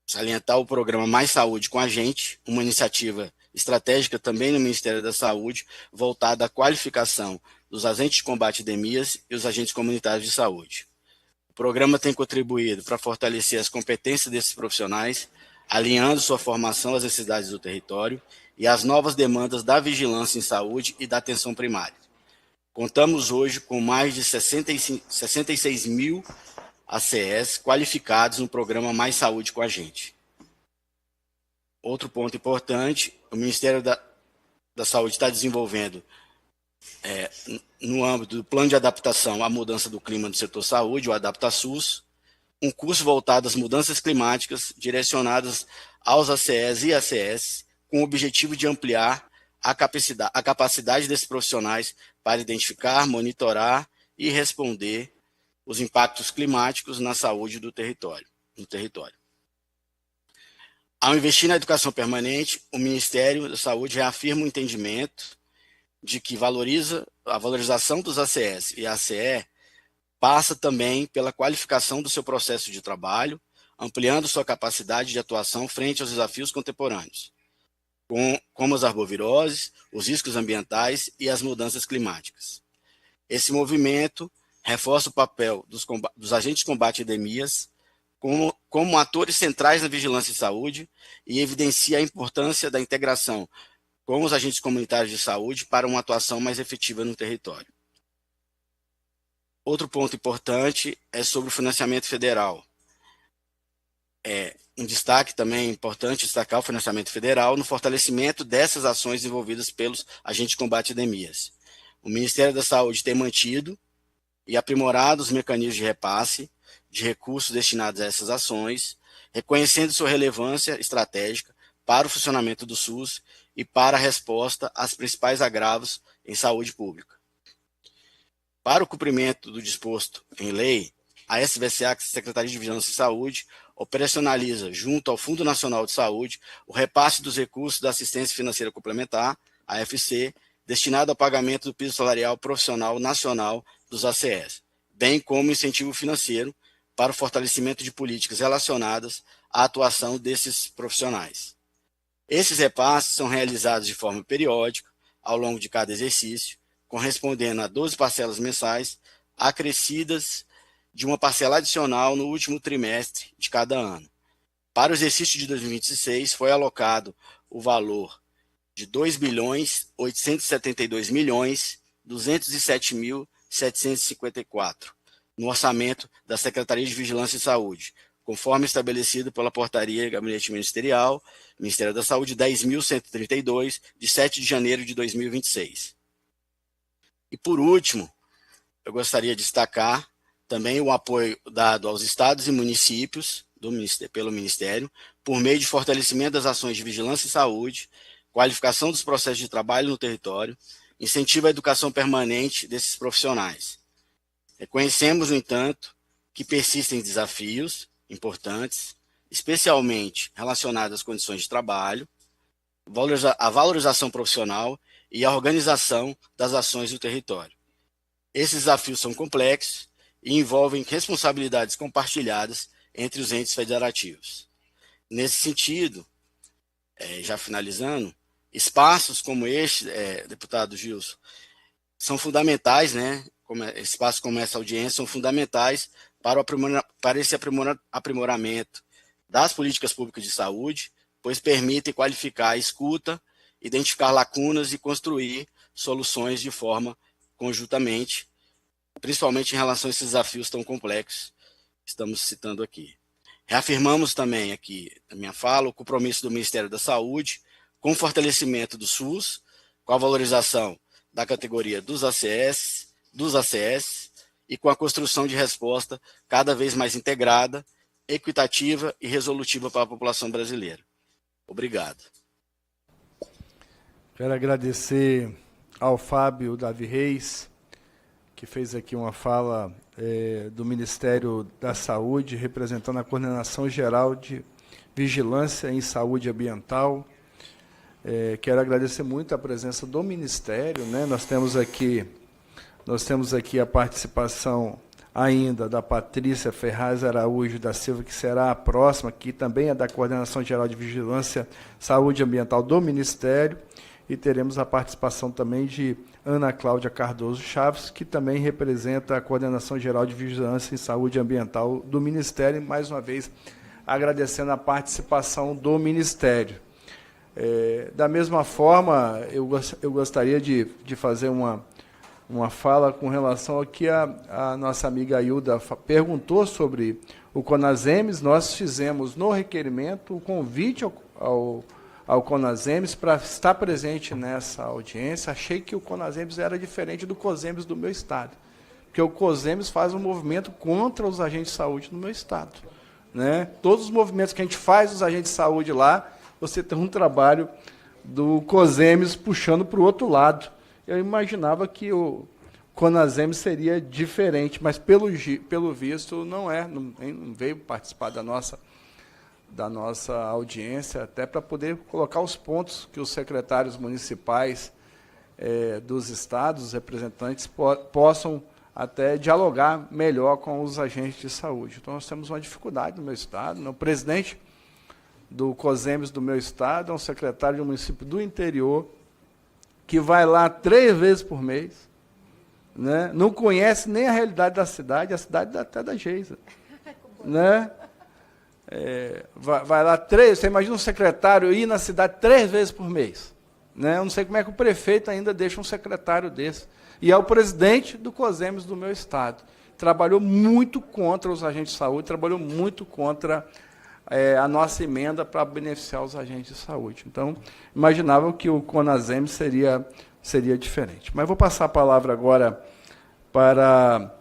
salientar o programa Mais Saúde com a Gente, uma iniciativa estratégica também no Ministério da Saúde, voltada à qualificação dos agentes de combate a endemias e os agentes comunitários de saúde. O programa tem contribuído para fortalecer as competências desses profissionais, alinhando sua formação às necessidades do território e às novas demandas da vigilância em saúde e da atenção primária. Contamos hoje com mais de 66 mil ACS qualificados no programa Mais Saúde com a gente. Outro ponto importante, o Ministério da Saúde está desenvolvendo, no âmbito do Plano de Adaptação à Mudança do Clima do Setor Saúde, o AdaptaSUS, um curso voltado às mudanças climáticas direcionadas aos ACS e ACS, com o objetivo de ampliar a capacidade desses profissionais para identificar, monitorar e responder os impactos climáticos na saúde no território. Ao investir na educação permanente, o Ministério da Saúde reafirma o entendimento de que a valorização dos ACS e ACE passa também pela qualificação do seu processo de trabalho, ampliando sua capacidade de atuação frente aos desafios contemporâneos, como as arboviroses, os riscos ambientais e as mudanças climáticas. Esse movimento reforça o papel dos agentes de combate a endemias como atores centrais na vigilância em saúde e evidencia a importância da integração com os agentes comunitários de saúde para uma atuação mais efetiva no território. Outro ponto importante é sobre o financiamento federal. Um destaque também importante destacar o financiamento federal no fortalecimento dessas ações desenvolvidas pelos agentes de combate a endemias. O Ministério da Saúde tem mantido e aprimorado os mecanismos de repasse de recursos destinados a essas ações, reconhecendo sua relevância estratégica para o funcionamento do SUS e para a resposta às principais agravos em saúde pública. Para o cumprimento do disposto em lei, a SVCA, Secretaria de Vigilância em Saúde, operacionaliza, junto ao Fundo Nacional de Saúde, o repasse dos recursos da Assistência Financeira Complementar, AFC, destinado ao pagamento do piso salarial profissional nacional dos ACS, bem como incentivo financeiro para o fortalecimento de políticas relacionadas à atuação desses profissionais. Esses repasses são realizados de forma periódica, ao longo de cada exercício, correspondendo a 12 parcelas mensais, acrescidas de uma parcela adicional no último trimestre de cada ano. Para o exercício de 2026, foi alocado o valor de R$ 2.872.207.754 no orçamento da Secretaria de Vigilância em Saúde, conforme estabelecido pela Portaria Gabinete Ministerial, Ministério da Saúde 10.132, de 7 de janeiro de 2026. E, por último, eu gostaria de destacar também o apoio dado aos estados e municípios pelo Ministério, por meio de fortalecimento das ações de vigilância em saúde, qualificação dos processos de trabalho no território, incentivo à educação permanente desses profissionais. Reconhecemos, no entanto, que persistem desafios importantes, especialmente relacionados às condições de trabalho, a valorização profissional e a organização das ações do território. Esses desafios são complexos e envolvem responsabilidades compartilhadas entre os entes federativos. Nesse sentido, já finalizando, espaços como este, deputado Gilson, são fundamentais, né? Espaços como essa audiência são fundamentais para esse aprimoramento das políticas públicas de saúde, pois permitem qualificar a escuta, identificar lacunas e construir soluções de forma conjuntamente, principalmente em relação a esses desafios tão complexos que estamos citando aqui. Reafirmamos também aqui, na minha fala, o compromisso do Ministério da Saúde com o fortalecimento do SUS, com a valorização da categoria dos ACS e com a construção de resposta cada vez mais integrada, equitativa e resolutiva para a população brasileira. Obrigado. Quero agradecer ao Fábio Davi Reis, que fez aqui uma fala do Ministério da Saúde, representando a Coordenação Geral de Vigilância em Saúde Ambiental. Quero agradecer muito a presença do Ministério, né? Nós temos aqui a participação ainda da Patrícia Ferraz Araújo da Silva, que será a próxima, que também é da Coordenação Geral de Vigilância Saúde Ambiental do Ministério, e teremos a participação também de Ana Cláudia Cardoso Chaves, que também representa a Coordenação Geral de Vigilância em Saúde Ambiental do Ministério. E, mais uma vez, agradecendo a participação do Ministério. Da mesma forma, eu gostaria de fazer uma fala com relação ao que a nossa amiga Ailda perguntou sobre o Conasems. Nós fizemos no requerimento o convite ao Conasems para estar presente nessa audiência. Achei que o Conasems era diferente do COSEMS do meu estado, porque o COSEMS faz um movimento contra os agentes de saúde no meu estado, né? Todos os movimentos que a gente faz os agentes de saúde lá, você tem um trabalho do COSEMS puxando para o outro lado. Eu imaginava que o Conasems seria diferente, mas pelo visto não é, não veio participar da nossa audiência, até para poder colocar os pontos que os secretários municipais dos estados, os representantes, possam até dialogar melhor com os agentes de saúde. Então, nós temos uma dificuldade no meu estado, né? O presidente do COSEMS do meu estado é um secretário de um município do interior, que vai lá 3 vezes por mês, né? Não conhece nem a realidade da cidade, a cidade até da Geisa, né? Vai lá 3, você imagina um secretário ir na cidade 3 vezes por mês, né? Eu não sei como é que o prefeito ainda deixa um secretário desse. E é o presidente do COSEMS do meu estado. Trabalhou muito contra os agentes de saúde, trabalhou muito contra a nossa emenda para beneficiar os agentes de saúde. Então, imaginava que o Conasems seria diferente. Mas vou passar a palavra agora para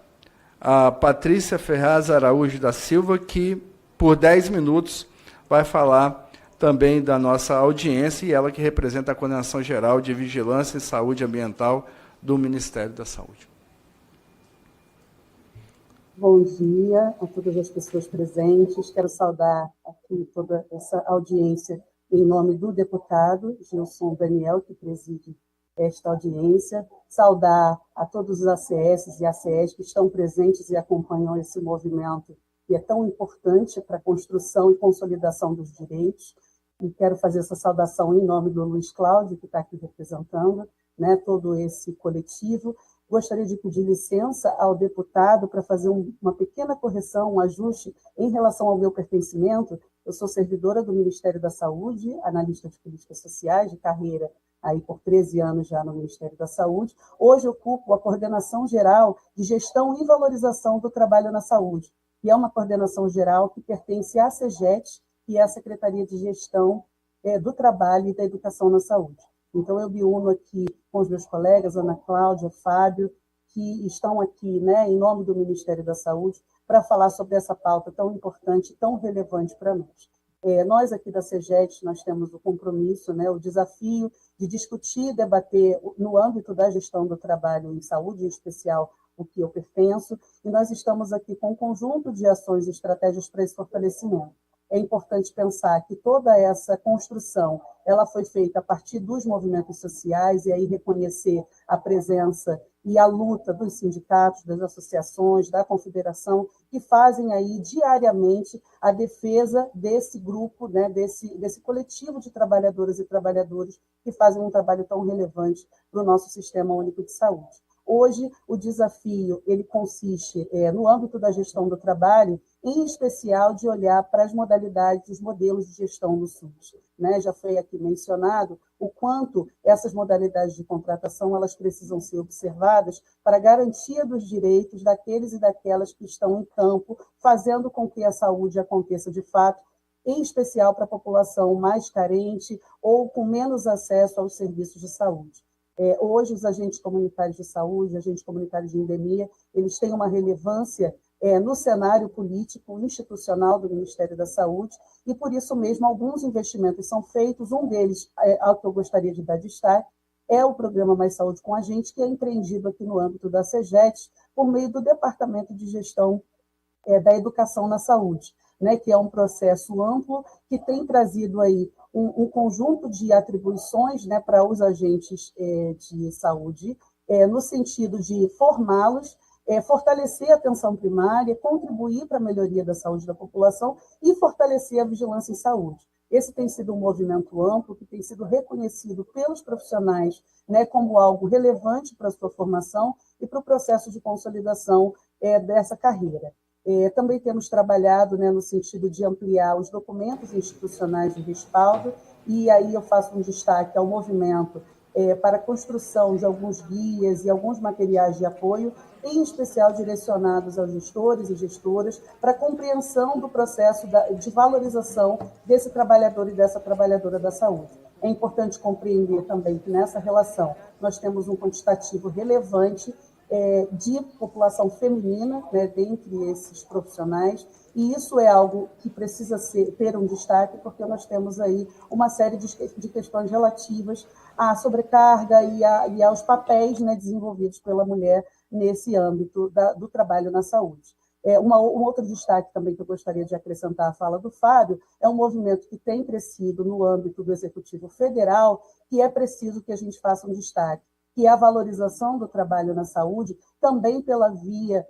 a Patrícia Ferraz Araújo da Silva, que, por 10 minutos, vai falar também da nossa audiência, e ela que representa a Coordenação Geral de Vigilância e Saúde Ambiental do Ministério da Saúde. Bom dia a todas as pessoas presentes. Quero saudar aqui toda essa audiência em nome do deputado Gilson Daniel, que preside esta audiência. Saudar a todos os ACS e ACEs que estão presentes e acompanham esse movimento, que é tão importante para a construção e consolidação dos direitos. E quero fazer essa saudação em nome do Luiz Cláudio, que está aqui representando, né, todo esse coletivo. Gostaria de pedir licença ao deputado para fazer uma pequena correção, um ajuste em relação ao meu pertencimento. Eu sou servidora do Ministério da Saúde, analista de políticas sociais, de carreira aí por 13 anos já no Ministério da Saúde. Hoje ocupo a Coordenação Geral de Gestão e Valorização do Trabalho na Saúde, que é uma coordenação geral que pertence à SEGET, que é a Secretaria de Gestão do Trabalho e da Educação na Saúde. Então, eu me uno aqui com os meus colegas, Ana Cláudia, Fábio, que estão aqui, né, em nome do Ministério da Saúde, para falar sobre essa pauta tão importante, tão relevante para nós. Nós aqui da SEGET, nós temos o compromisso, né, o desafio de discutir, debater no âmbito da gestão do trabalho em saúde, em especial o que eu pertenço, e nós estamos aqui com um conjunto de ações e estratégias para esse fortalecimento. É importante pensar que toda essa construção ela foi feita a partir dos movimentos sociais, e aí reconhecer a presença e a luta dos sindicatos, das associações, da confederação, que fazem aí diariamente a defesa desse grupo, né, desse coletivo de trabalhadoras e trabalhadores que fazem um trabalho tão relevante para o nosso Sistema Único de Saúde. Hoje, o desafio ele consiste, no âmbito da gestão do trabalho, em especial de olhar para as modalidades, os modelos de gestão do SUS. Né? Já foi aqui mencionado o quanto essas modalidades de contratação elas precisam ser observadas para a garantia dos direitos daqueles e daquelas que estão em campo, fazendo com que a saúde aconteça de fato, em especial para a população mais carente ou com menos acesso aos serviços de saúde. Hoje, os agentes comunitários de saúde, agentes comunitários de endemia, eles têm uma relevância no cenário político institucional do Ministério da Saúde, e por isso mesmo alguns investimentos são feitos. Um deles, ao que eu gostaria de dar destaque, é o programa Mais Saúde com a Gente, que é empreendido aqui no âmbito da SEGET, por meio do Departamento de Gestão da Educação na Saúde, né, que é um processo amplo que tem trazido aí um conjunto de atribuições, né, para os agentes de saúde, no sentido de formá-los, fortalecer a atenção primária, contribuir para a melhoria da saúde da população e fortalecer a vigilância em saúde. Esse tem sido um movimento amplo, que tem sido reconhecido pelos profissionais, né, como algo relevante para a sua formação e para o processo de consolidação dessa carreira. Também temos trabalhado, né, no sentido de ampliar os documentos institucionais de respaldo, e aí eu faço um destaque ao movimento para a construção de alguns guias e alguns materiais de apoio, em especial direcionados aos gestores e gestoras, para a compreensão do processo de valorização desse trabalhador e dessa trabalhadora da saúde. É importante compreender também que nessa relação nós temos um quantitativo relevante de população feminina, né, dentre esses profissionais, e isso é algo que precisa ter um destaque, porque nós temos aí uma série de questões relativas à sobrecarga e aos papéis, né, desenvolvidos pela mulher nesse âmbito do trabalho na saúde. Um outro destaque também que eu gostaria de acrescentar à fala do Fábio é um movimento que tem crescido no âmbito do Executivo Federal, que é preciso que a gente faça um destaque, que é a valorização do trabalho na saúde, também pela via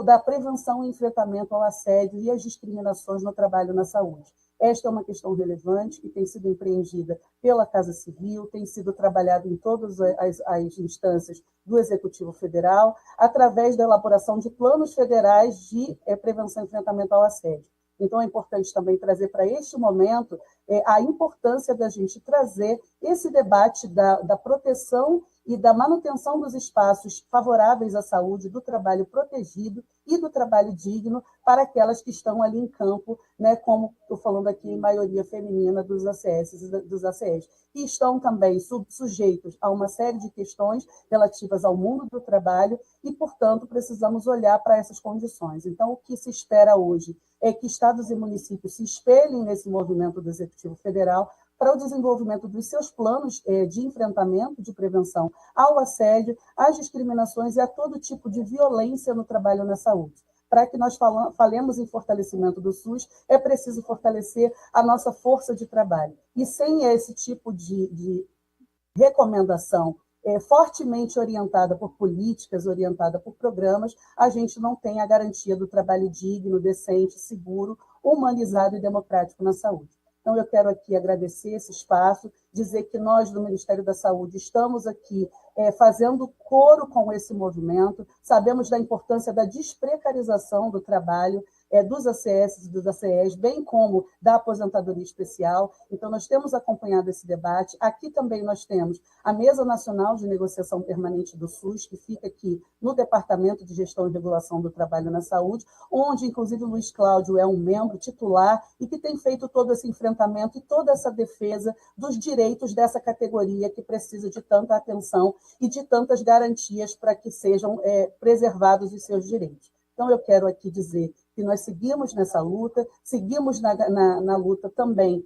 da prevenção e enfrentamento ao assédio e às discriminações no trabalho na saúde. Esta é uma questão relevante que tem sido empreendida pela Casa Civil, tem sido trabalhada em todas as instâncias do Executivo Federal, através da elaboração de planos federais de prevenção e enfrentamento ao assédio. Então, é importante também trazer para este momento a importância da gente trazer esse debate da proteção e da manutenção dos espaços favoráveis à saúde, do trabalho protegido e do trabalho digno para aquelas que estão ali em campo, né, como estou falando aqui em maioria feminina dos ACS e dos ACEs, que estão também sujeitos a uma série de questões relativas ao mundo do trabalho e, portanto, precisamos olhar para essas condições. Então, o que se espera hoje é que estados e municípios se espelhem nesse movimento do Executivo Federal para o desenvolvimento dos seus planos de enfrentamento, de prevenção ao assédio, às discriminações e a todo tipo de violência no trabalho na saúde. Para que nós falemos em fortalecimento do SUS, é preciso fortalecer a nossa força de trabalho. E sem esse tipo de recomendação fortemente orientada por políticas, orientada por programas, a gente não tem a garantia do trabalho digno, decente, seguro, humanizado e democrático na saúde. Então, eu quero aqui agradecer esse espaço, dizer que nós, do Ministério da Saúde, estamos aqui fazendo coro com esse movimento, sabemos da importância da desprecarização do trabalho dos ACS e dos ACEs, bem como da aposentadoria especial. Então, nós temos acompanhado esse debate. Aqui também nós temos a Mesa Nacional de Negociação Permanente do SUS, que fica aqui no Departamento de Gestão e Regulação do Trabalho na Saúde, onde, inclusive, o Luiz Cláudio é um membro titular e que tem feito todo esse enfrentamento e toda essa defesa dos direitos dessa categoria que precisa de tanta atenção e de tantas garantias para que sejam preservados os seus direitos. Então, eu quero aqui dizer que nós seguimos nessa luta, seguimos na luta também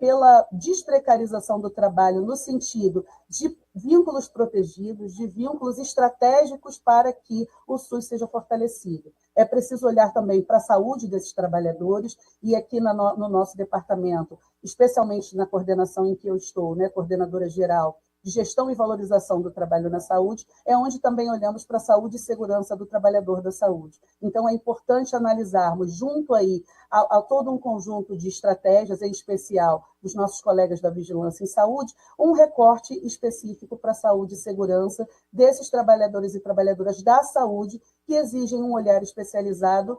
pela desprecarização do trabalho no sentido de vínculos protegidos, de vínculos estratégicos para que o SUS seja fortalecido. É preciso olhar também para a saúde desses trabalhadores e aqui no nosso departamento, especialmente na coordenação em que eu estou, né, coordenadora geral, de gestão e valorização do trabalho na saúde, é onde também olhamos para a saúde e segurança do trabalhador da saúde. Então, é importante analisarmos, junto aí a todo um conjunto de estratégias, em especial dos nossos colegas da Vigilância em Saúde, um recorte específico para a saúde e segurança desses trabalhadores e trabalhadoras da saúde que exigem um olhar especializado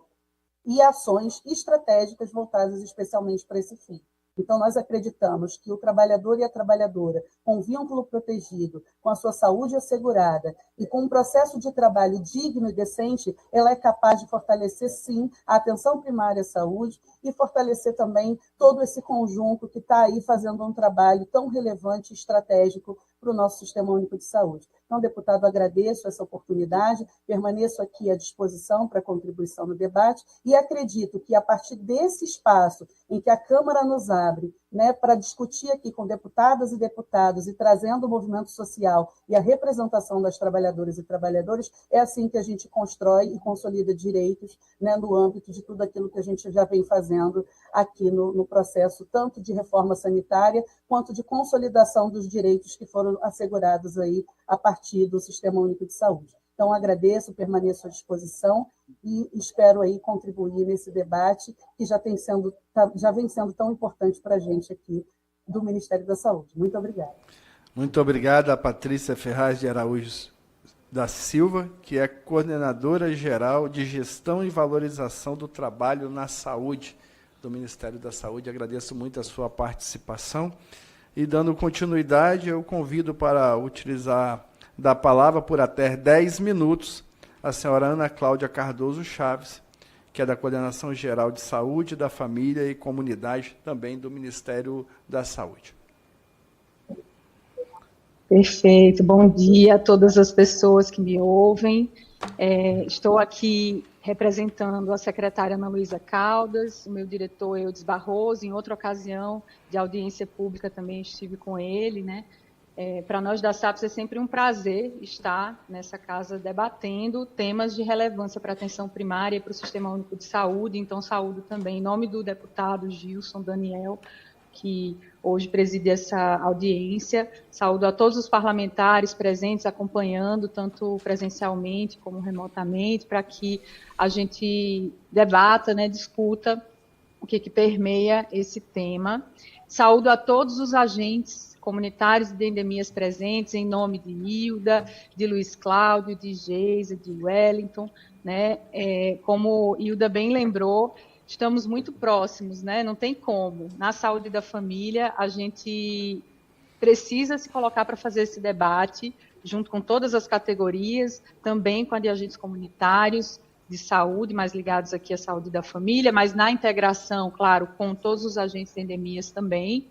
e ações estratégicas voltadas especialmente para esse fim. Então, nós acreditamos que o trabalhador e a trabalhadora, com vínculo protegido, com a sua saúde assegurada e com um processo de trabalho digno e decente, ela é capaz de fortalecer, sim, a atenção primária à saúde e fortalecer também todo esse conjunto que está aí fazendo um trabalho tão relevante e estratégico para o nosso Sistema Único de Saúde. Então, deputado, agradeço essa oportunidade, permaneço aqui à disposição para contribuição no debate e acredito que, a partir desse espaço em que a Câmara nos abre, né, para discutir aqui com deputadas e deputados e trazendo o movimento social e a representação das trabalhadoras e trabalhadores, é assim que a gente constrói e consolida direitos, né, no âmbito de tudo aquilo que a gente já vem fazendo aqui no processo, tanto de reforma sanitária, quanto de consolidação dos direitos que foram assegurados aí a partir do Sistema Único de Saúde. Então, agradeço, permaneço à disposição e espero aí contribuir nesse debate que já vem sendo tão importante para a gente aqui do Ministério da Saúde. Muito obrigada. Muito obrigada, Patrícia Ferraz de Araújo da Silva, que é coordenadora geral de gestão e valorização do trabalho na saúde do Ministério da Saúde. Agradeço muito a sua participação. E, dando continuidade, eu convido para utilizar da palavra por até 10 minutos a senhora Ana Cláudia Cardoso Chaves, que é da Coordenação Geral de Saúde, da Família e Comunidade, também do Ministério da Saúde. Perfeito. Bom dia a todas as pessoas que me ouvem. Estou aqui representando a secretária Ana Luísa Caldas, o meu diretor Eudes Barroso. Em outra ocasião de audiência pública também estive com ele, né? Para nós da SAPS é sempre um prazer estar nessa casa debatendo temas de relevância para a atenção primária e para o Sistema Único de Saúde. Então, saúdo também, em nome do deputado Gilson Daniel, que hoje preside essa audiência. Saúdo a todos os parlamentares presentes, acompanhando, tanto presencialmente como remotamente, para que a gente debata, né, discuta o que permeia esse tema. Saúdo a todos os agentes comunitários de endemias presentes, em nome de Hilda, de Luiz Cláudio, de Geisa, de Wellington, né? Como Hilda bem lembrou, estamos muito próximos, né? Não tem como. Na saúde da família, a gente precisa se colocar para fazer esse debate, junto com todas as categorias, também com a de agentes comunitários de saúde, mais ligados aqui à saúde da família, mas na integração, claro, com todos os agentes de endemias também.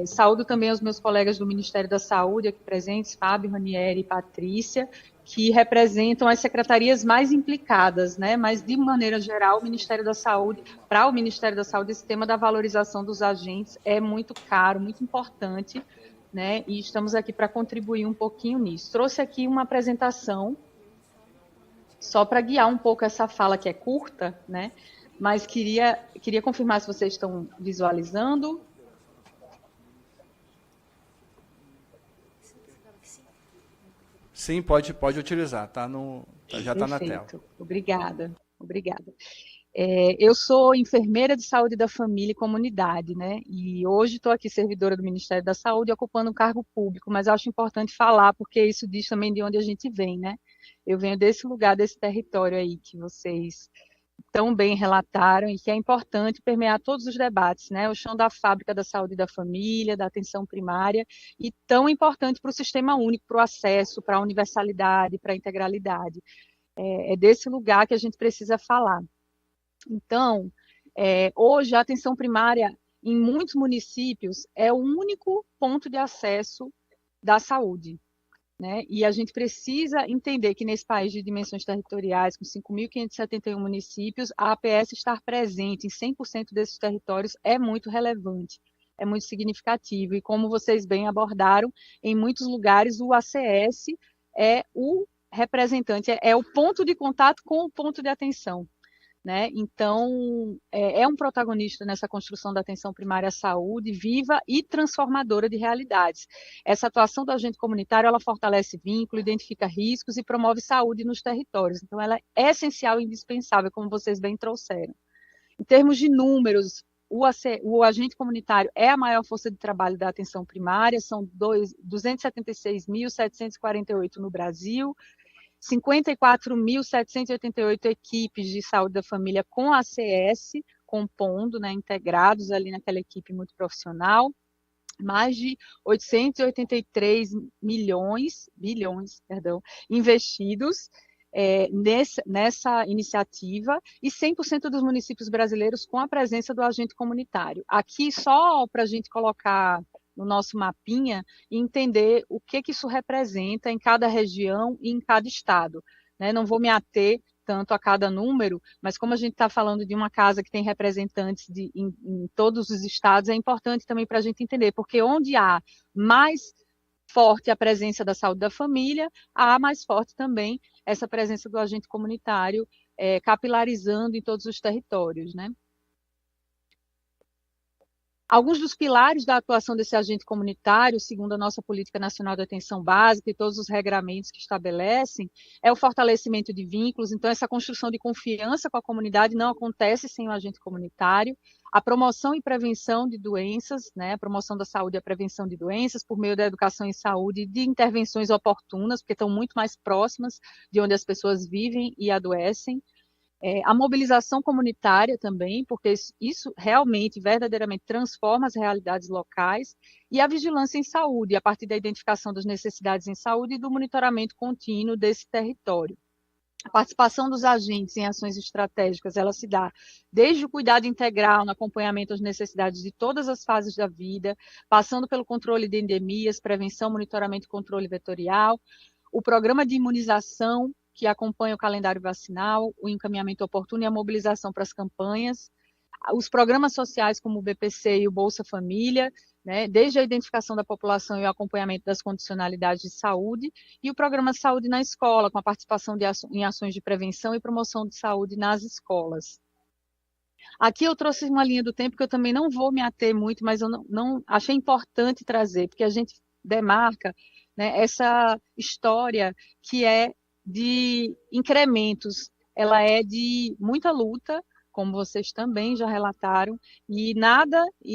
Saúdo também os meus colegas do Ministério da Saúde aqui presentes, Fábio, Ranieri e Patrícia, que representam as secretarias mais implicadas, né? Mas, de maneira geral, o Ministério da Saúde, para o Ministério da Saúde, esse tema da valorização dos agentes é muito caro, muito importante, né? E estamos aqui para contribuir um pouquinho nisso. Trouxe aqui uma apresentação, só para guiar um pouco essa fala, que é curta, né? Mas queria confirmar se vocês estão visualizando. Sim, pode utilizar, já está na tela. Obrigada. Eu sou enfermeira de saúde da família e comunidade, né? E hoje estou aqui servidora do Ministério da Saúde, ocupando um cargo público, mas acho importante falar, porque isso diz também de onde a gente vem, né? Eu venho desse lugar, desse território aí que vocês tão bem relataram e que é importante permear todos os debates, né? O chão da fábrica da saúde da família, da atenção primária, e tão importante para o sistema único, para o acesso, para a universalidade, para a integralidade. É desse lugar que a gente precisa falar. Então, hoje a atenção primária, em muitos municípios, é o único ponto de acesso da saúde, né? E a gente precisa entender que nesse país de dimensões territoriais, com 5.571 municípios, a APS estar presente em 100% desses territórios é muito relevante, é muito significativo. E como vocês bem abordaram, em muitos lugares o ACS é o representante, é o ponto de contato com o ponto de atenção, né? Então, é um protagonista nessa construção da atenção primária à saúde, viva e transformadora de realidades. Essa atuação do agente comunitário, ela fortalece vínculo, identifica riscos e promove saúde nos territórios. Então, ela é essencial e indispensável, como vocês bem trouxeram. Em termos de números, o agente comunitário é a maior força de trabalho da atenção primária, são 276.748 no Brasil, 54.788 equipes de saúde da família com ACS, compondo, né, integrados ali naquela equipe muito profissional, mais de 883 bilhões, investidos nessa iniciativa, e 100% dos municípios brasileiros com a presença do agente comunitário. Aqui, só para a gente colocar no nosso mapinha e entender o que isso representa em cada região e em cada estado, né? Não vou me ater tanto a cada número, mas como a gente está falando de uma casa que tem representantes em todos os estados, é importante também para a gente entender, porque onde há mais forte a presença da saúde da família, há mais forte também essa presença do agente comunitário, capilarizando em todos os territórios, né? Alguns dos pilares da atuação desse agente comunitário, segundo a nossa Política Nacional de Atenção Básica e todos os regramentos que estabelecem, é o fortalecimento de vínculos. Então, essa construção de confiança com a comunidade não acontece sem o agente comunitário. A promoção e prevenção de doenças, né, a promoção da saúde e a prevenção de doenças por meio da educação em saúde e de intervenções oportunas, porque estão muito mais próximas de onde as pessoas vivem e adoecem. A mobilização comunitária também, porque isso realmente, verdadeiramente transforma as realidades locais, e a vigilância em saúde, a partir da identificação das necessidades em saúde e do monitoramento contínuo desse território. A participação dos agentes em ações estratégicas, ela se dá desde o cuidado integral no acompanhamento às necessidades de todas as fases da vida, passando pelo controle de endemias, prevenção, monitoramento e controle vetorial, o programa de imunização, que acompanha o calendário vacinal, o encaminhamento oportuno e a mobilização para as campanhas, os programas sociais como o BPC e o Bolsa Família, né, desde a identificação da população e o acompanhamento das condicionalidades de saúde, e o programa de saúde na escola, com a participação em ações de prevenção e promoção de saúde nas escolas. Aqui eu trouxe uma linha do tempo que eu também não vou me ater muito, mas eu não achei importante trazer, porque a gente demarca, né, essa história que é de incrementos, ela é de muita luta, como vocês também já relataram, e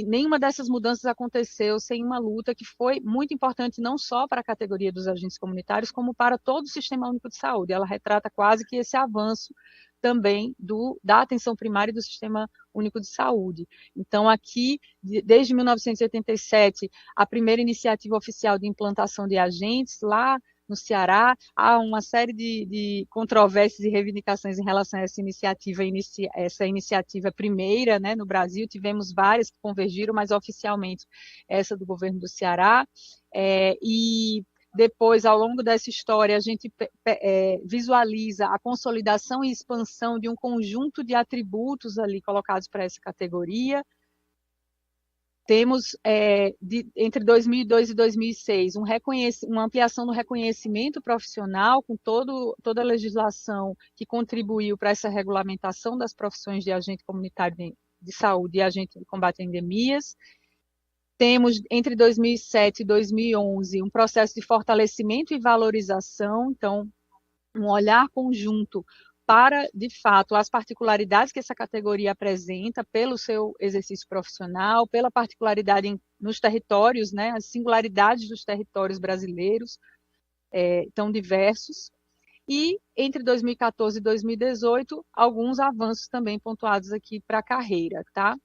nenhuma dessas mudanças aconteceu sem uma luta que foi muito importante não só para a categoria dos agentes comunitários, como para todo o Sistema Único de Saúde. Ela retrata quase que esse avanço também da atenção primária e do Sistema Único de Saúde. Então, aqui, desde 1987, a primeira iniciativa oficial de implantação de agentes, lá no Ceará, há uma série de controvérsias e reivindicações em relação a essa iniciativa primeira, né, no Brasil. Tivemos várias que convergiram, mas oficialmente essa do governo do Ceará. E depois, ao longo dessa história, a gente visualiza a consolidação e expansão de um conjunto de atributos ali colocados para essa categoria. Temos, entre 2002 e 2006, uma ampliação do reconhecimento profissional, com toda a legislação que contribuiu para essa regulamentação das profissões de agente comunitário de saúde e agente de combate a endemias. Temos, entre 2007 e 2011, um processo de fortalecimento e valorização, então, um olhar conjunto para, de fato, as particularidades que essa categoria apresenta pelo seu exercício profissional, pela particularidade nos territórios, né, as singularidades dos territórios brasileiros, tão diversos. E, entre 2014 e 2018, alguns avanços também pontuados aqui para a carreira, tá?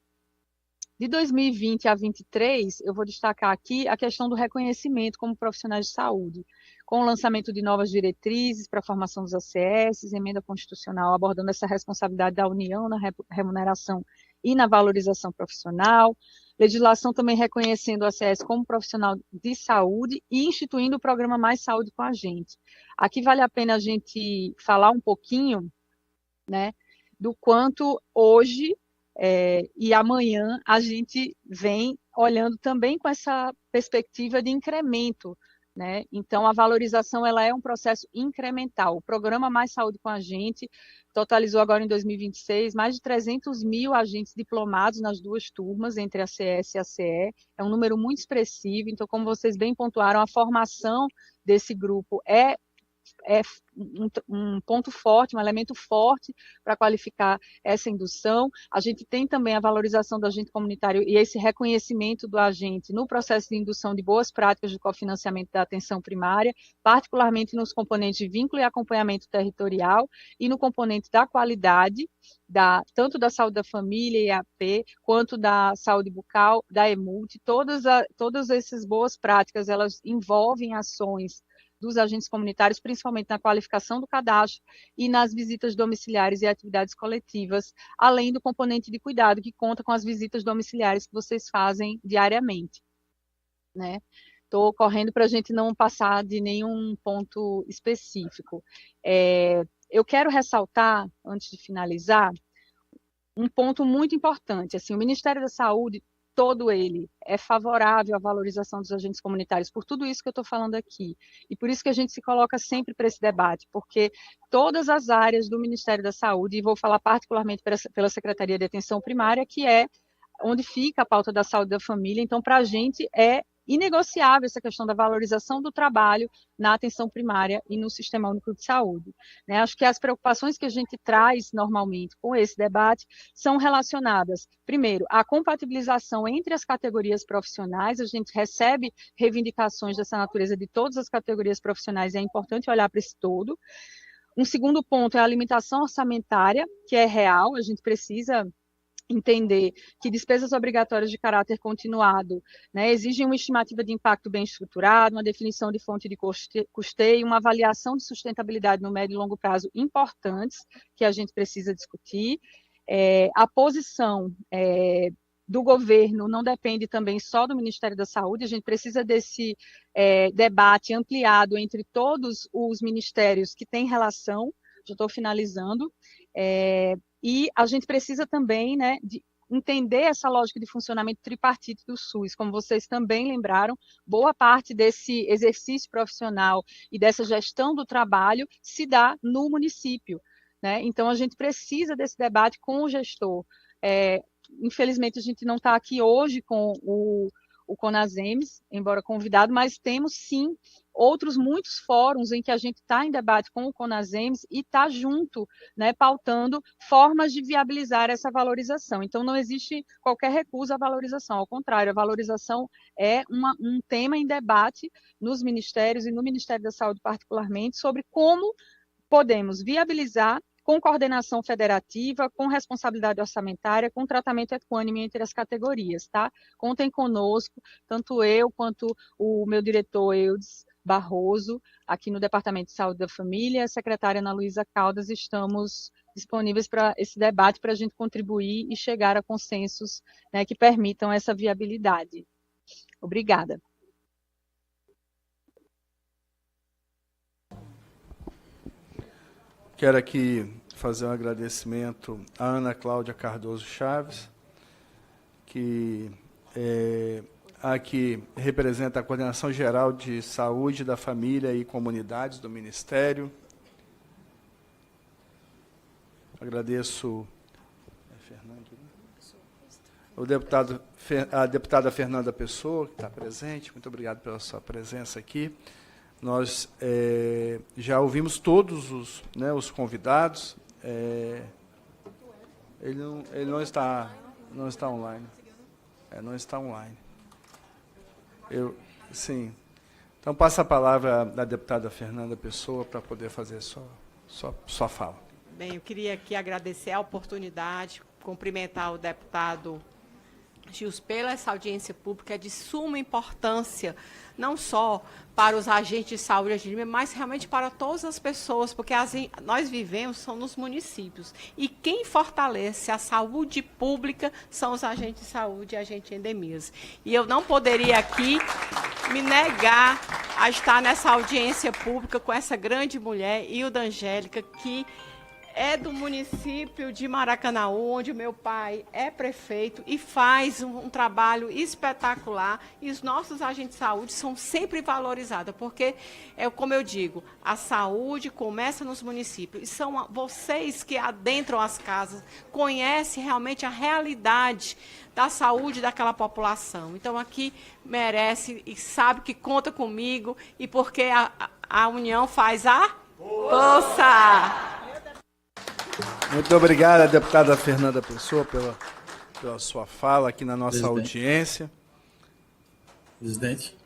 De 2020 a 2023, eu vou destacar aqui a questão do reconhecimento como profissionais de saúde, com o lançamento de novas diretrizes para a formação dos ACS, emenda constitucional abordando essa responsabilidade da União na remuneração e na valorização profissional, legislação também reconhecendo o ACS como profissional de saúde e instituindo o programa Mais Saúde com a Gente. Aqui vale a pena a gente falar um pouquinho, né, do quanto hoje e amanhã a gente vem olhando também com essa perspectiva de incremento, né? Então, a valorização ela é um processo incremental. O programa Mais Saúde com a Gente totalizou agora em 2026 mais de 300 mil agentes diplomados nas duas turmas, entre a CS e a CE. É um número muito expressivo. Então, como vocês bem pontuaram, a formação desse grupo é um ponto forte, um elemento forte para qualificar essa indução. A gente tem também a valorização do agente comunitário e esse reconhecimento do agente no processo de indução de boas práticas de cofinanciamento da atenção primária, particularmente nos componentes de vínculo e acompanhamento territorial e no componente da qualidade, tanto da saúde da família, EAP, quanto da saúde bucal, da EMULT. Todas essas boas práticas, elas envolvem ações dos agentes comunitários, principalmente na qualificação do cadastro e nas visitas domiciliares e atividades coletivas, além do componente de cuidado, que conta com as visitas domiciliares que vocês fazem diariamente, né? Estou correndo para a gente não passar de nenhum ponto específico. Eu quero ressaltar, antes de finalizar, um ponto muito importante. Assim, o Ministério da Saúde, todo ele é favorável à valorização dos agentes comunitários, por tudo isso que eu estou falando aqui. E por isso que a gente se coloca sempre para esse debate, porque todas as áreas do Ministério da Saúde, e vou falar particularmente pela Secretaria de Atenção Primária, que é onde fica a pauta da saúde da família. Então, para a gente é inegociável essa questão da valorização do trabalho na atenção primária e no Sistema Único de Saúde. Né? Acho que as preocupações que a gente traz normalmente com esse debate são relacionadas, primeiro, à compatibilização entre as categorias profissionais. A gente recebe reivindicações dessa natureza de todas as categorias profissionais e é importante olhar para esse todo. Um segundo ponto é a limitação orçamentária, que é real, a gente precisa entender que despesas obrigatórias de caráter continuado, né, exigem uma estimativa de impacto bem estruturado, uma definição de fonte de custeio, uma avaliação de sustentabilidade no médio e longo prazo importantes, que a gente precisa discutir. A posição do governo não depende também só do Ministério da Saúde, a gente precisa desse debate ampliado entre todos os ministérios que têm relação, já estou finalizando, e a gente precisa também, né, de entender essa lógica de funcionamento tripartite do SUS. Como vocês também lembraram, boa parte desse exercício profissional e dessa gestão do trabalho se dá no município, né? Então, a gente precisa desse debate com o gestor. Infelizmente, a gente não está aqui hoje com o CONASEMES, embora convidado, mas temos, sim, outros muitos fóruns em que a gente está em debate com o CONASEMES e está junto, né, pautando formas de viabilizar essa valorização. Então, não existe qualquer recusa à valorização, ao contrário, a valorização é um tema em debate nos ministérios e no Ministério da Saúde particularmente, sobre como podemos viabilizar com coordenação federativa, com responsabilidade orçamentária, com tratamento equânime entre as categorias, tá? Contem conosco, tanto eu quanto o meu diretor Eudes Barroso, aqui no Departamento de Saúde da Família, a secretária Ana Luísa Caldas, estamos disponíveis para esse debate, para a gente contribuir e chegar a consensos, né, que permitam essa viabilidade. Obrigada. Quero aqui fazer um agradecimento à Ana Cláudia Cardoso Chaves, que aqui representa a Coordenação Geral de Saúde da Família e Comunidades do Ministério. Agradeço a deputada Fernanda Pessoa, que está presente. Muito obrigado pela sua presença aqui. Nós já ouvimos todos os convidados. Ele não está online. Não está online. Sim. Então, passa a palavra à deputada Fernanda Pessoa para poder fazer sua fala. Bem, eu queria aqui agradecer a oportunidade, cumprimentar o deputado Gils pela essa audiência pública, é de suma importância, não só para os agentes de saúde, mas realmente para todas as pessoas, porque nós vivemos são nos municípios, e quem fortalece a saúde pública são os agentes de saúde e agentes de endemias. E eu não poderia aqui me negar a estar nessa audiência pública com essa grande mulher, Hilda Angélica, que é do município de Maracanaú, onde o meu pai é prefeito e faz um trabalho espetacular. E os nossos agentes de saúde são sempre valorizados, porque, como eu digo, a saúde começa nos municípios. E são vocês que adentram as casas, conhecem realmente a realidade da saúde daquela população. Então, aqui merece e sabe que conta comigo, e porque a união faz a força. Muito obrigado, deputada Fernanda Pessoa, pela sua fala aqui na nossa audiência. Presidente,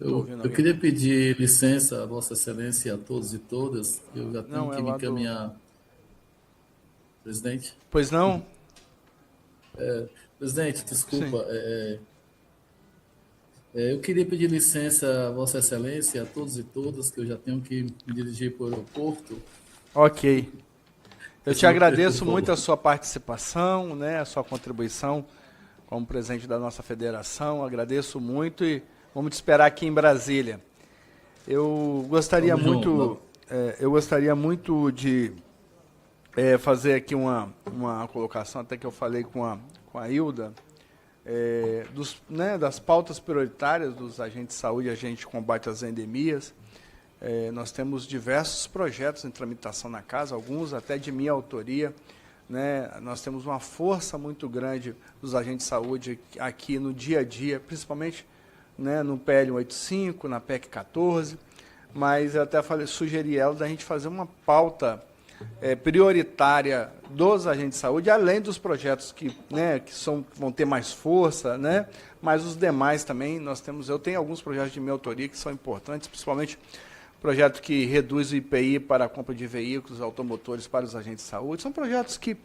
eu queria pedir licença a Vossa Excelência e a todos e todas. Eu já tenho que me encaminhar. Presidente? Pois não? Presidente, desculpa. Eu queria pedir licença a Vossa Excelência e a todos e todas, que eu já tenho que me dirigir para o aeroporto. Ok. Eu te agradeço muito a sua participação, né, a sua contribuição como presidente da nossa federação. Agradeço muito e vamos te esperar aqui em Brasília. Eu gostaria muito de fazer aqui uma colocação, até que eu falei com a Hilda, das pautas prioritárias dos agentes de saúde e agentes de combate às endemias. Nós temos diversos projetos em tramitação na casa, alguns até de minha autoria, né? Nós temos uma força muito grande dos agentes de saúde aqui no dia a dia, principalmente, né, no PL 185, na PEC 14, mas eu até sugeri ela da gente fazer uma pauta prioritária dos agentes de saúde, além dos projetos que vão ter mais força, né, mas os demais também. Eu tenho alguns projetos de minha autoria que são importantes, principalmente projeto que reduz o IPI para a compra de veículos automotores para os agentes de saúde. São projetos que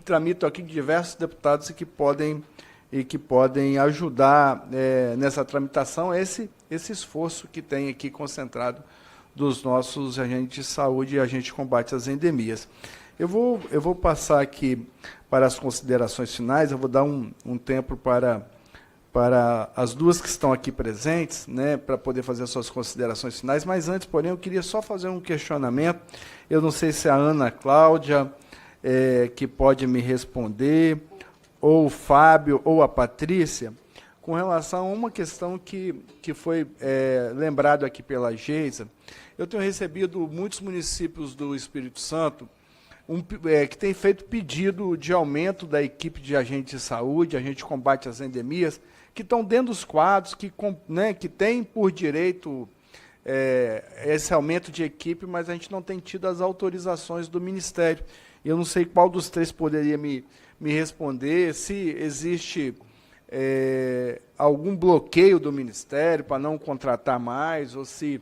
tramitam aqui de diversos deputados e que podem ajudar nessa tramitação esse esforço que tem aqui concentrado dos nossos agentes de saúde e agentes de combate às endemias. Eu vou passar aqui para as considerações finais, eu vou dar um tempo para as duas que estão aqui presentes, né, para poder fazer as suas considerações finais, mas antes, porém, eu queria só fazer um questionamento. Eu não sei se a Ana Cláudia que pode me responder, ou o Fábio, ou a Patrícia, com relação a uma questão que foi lembrado aqui pela Geisa. Eu tenho recebido muitos municípios do Espírito Santo que têm feito pedido de aumento da equipe de agentes de saúde, agente de combate às endemias, que estão dentro dos quadros, que têm por direito esse aumento de equipe, mas a gente não tem tido as autorizações do Ministério. Eu não sei qual dos três poderia me responder, se existe algum bloqueio do Ministério para não contratar mais, ou se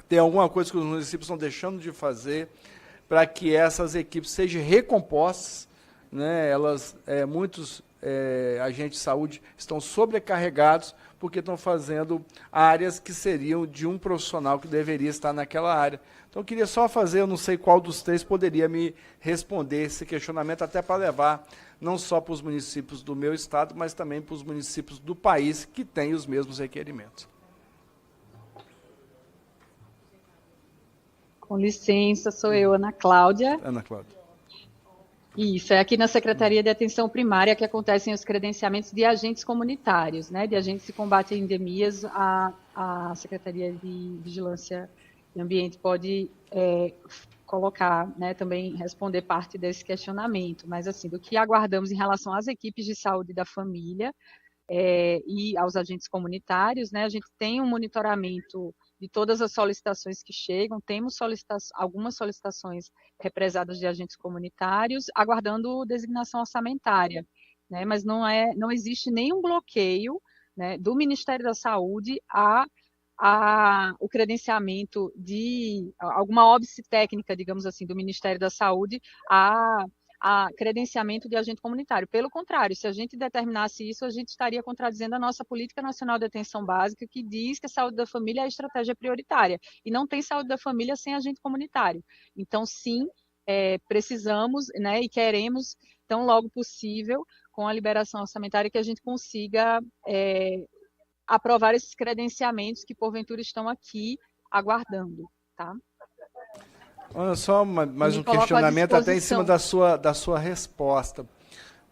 tem alguma coisa que os municípios estão deixando de fazer para que essas equipes sejam recompostas, né? Muitos agentes de saúde estão sobrecarregados porque estão fazendo áreas que seriam de um profissional que deveria estar naquela área. Então, eu queria só fazer, eu não sei qual dos três poderia me responder esse questionamento, até para levar não só para os municípios do meu estado, mas também para os municípios do país que têm os mesmos requerimentos. Com licença, sou eu, Ana Cláudia. Ana Cláudia. Isso, é aqui na Secretaria de Atenção Primária que acontecem os credenciamentos de agentes comunitários, né, de agentes de combate a endemias. A Secretaria de Vigilância e Ambiente pode colocar, né, também responder parte desse questionamento, mas assim, do que aguardamos em relação às equipes de saúde da família e aos agentes comunitários, né, a gente tem um monitoramento de todas as solicitações que chegam, temos algumas solicitações represadas de agentes comunitários, aguardando designação orçamentária, né, mas não existe nenhum bloqueio, né, do Ministério da Saúde o credenciamento de alguma óbice técnica, digamos assim, do Ministério da Saúde a credenciamento de agente comunitário. Pelo contrário, se a gente determinasse isso, a gente estaria contradizendo a nossa Política Nacional de Atenção Básica, que diz que a saúde da família é a estratégia prioritária, e não tem saúde da família sem agente comunitário. Então, sim, precisamos, né, e queremos, tão logo possível, com a liberação orçamentária, que a gente consiga aprovar esses credenciamentos que, porventura, estão aqui aguardando, tá? Olha só, mais um questionamento até em cima da sua resposta,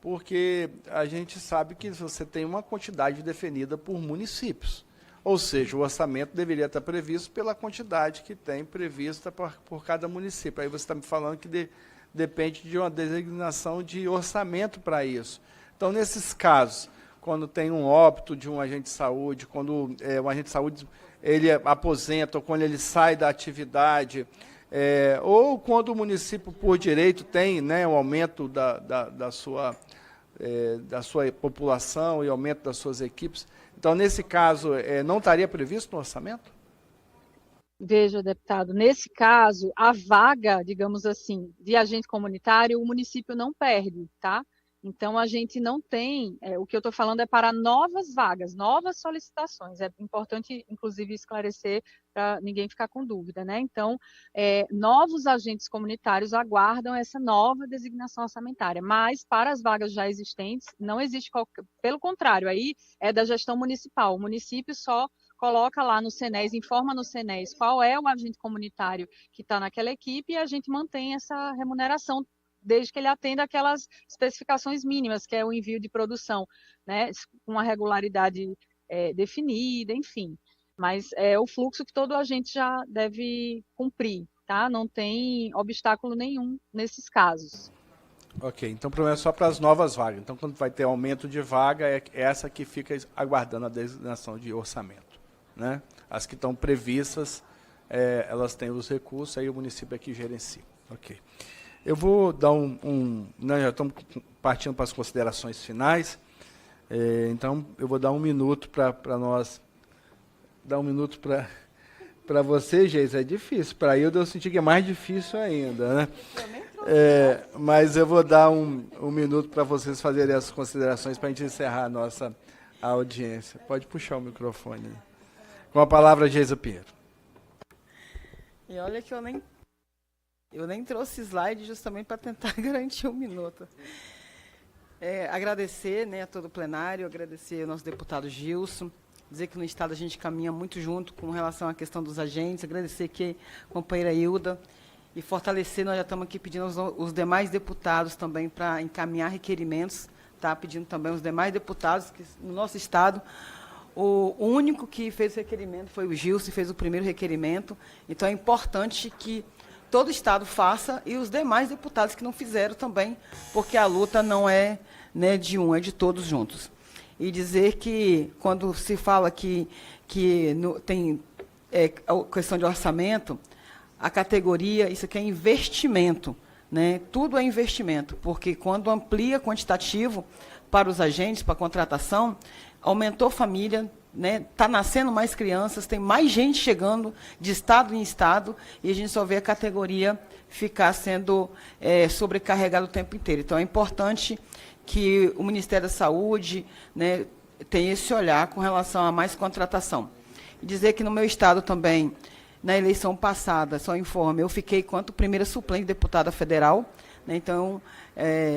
porque a gente sabe que você tem uma quantidade definida por municípios, ou seja, o orçamento deveria estar previsto pela quantidade que tem prevista por cada município. Aí você está me falando que depende de uma designação de orçamento para isso. Então, nesses casos, quando tem um óbito de um agente de saúde, quando o agente de saúde ele aposenta, ou quando ele sai da atividade, ou quando o município, por direito, tem, né, um aumento da sua população e aumento das suas equipes. Então, nesse caso, não estaria previsto no orçamento? Veja, deputado, nesse caso, a vaga, digamos assim, de agente comunitário, o município não perde, tá? Então, a gente não tem, o que eu estou falando é para novas vagas, novas solicitações. É importante, inclusive, esclarecer para ninguém ficar com dúvida, né? Então, novos agentes comunitários aguardam essa nova designação orçamentária, mas para as vagas já existentes, não existe pelo contrário, aí é da gestão municipal. O município só coloca lá no CNES, informa no CNES qual é o agente comunitário que está naquela equipe e a gente mantém essa remuneração desde que ele atenda aquelas especificações mínimas, que é o envio de produção, né, com uma regularidade definida, enfim. Mas é o fluxo que todo agente já deve cumprir, tá? Não tem obstáculo nenhum nesses casos. Ok, então o problema é só para as novas vagas. Então, quando vai ter aumento de vaga, é essa que fica aguardando a designação de orçamento, né? As que estão previstas, elas têm os recursos, aí o município aqui gerencia. Ok. Eu vou dar nós já estamos partindo para as considerações finais, então eu vou dar 1 minuto para nós, dar 1 minuto para você, Geisa, é difícil. Para eu senti que é mais difícil ainda, né? Mas eu vou dar um minuto para vocês fazerem as considerações para a gente encerrar a nossa audiência. Pode puxar o microfone. Com a palavra, Geisa Pinheiro. E olha que eu nem trouxe slide justamente para tentar garantir 1 minuto. Agradecer, né, a todo o plenário, agradecer ao nosso deputado Gilson, dizer que no Estado a gente caminha muito junto com relação à questão dos agentes, agradecer aqui a companheira Hilda e fortalecer, nós já estamos aqui pedindo os demais deputados também para encaminhar requerimentos, tá? Pedindo também os demais deputados que no nosso Estado, o único que fez o requerimento foi o Gilson, fez o primeiro requerimento, então é importante que todo o Estado faça e os demais deputados que não fizeram também, porque a luta não é, né, de um, é de todos juntos. E dizer que, quando se fala que tem a questão de orçamento, a categoria, isso aqui é investimento, né? Tudo é investimento, porque quando amplia quantitativo para os agentes, para a contratação, aumentou família, né? Está nascendo mais crianças, tem mais gente chegando de estado em estado, e a gente só vê a categoria ficar sendo sobrecarregada o tempo inteiro. Então, é importante que o Ministério da Saúde, né, tenha esse olhar com relação a mais contratação. E dizer que no meu estado também, na eleição passada, só informe, eu fiquei quanto primeira suplente deputada federal, né, então,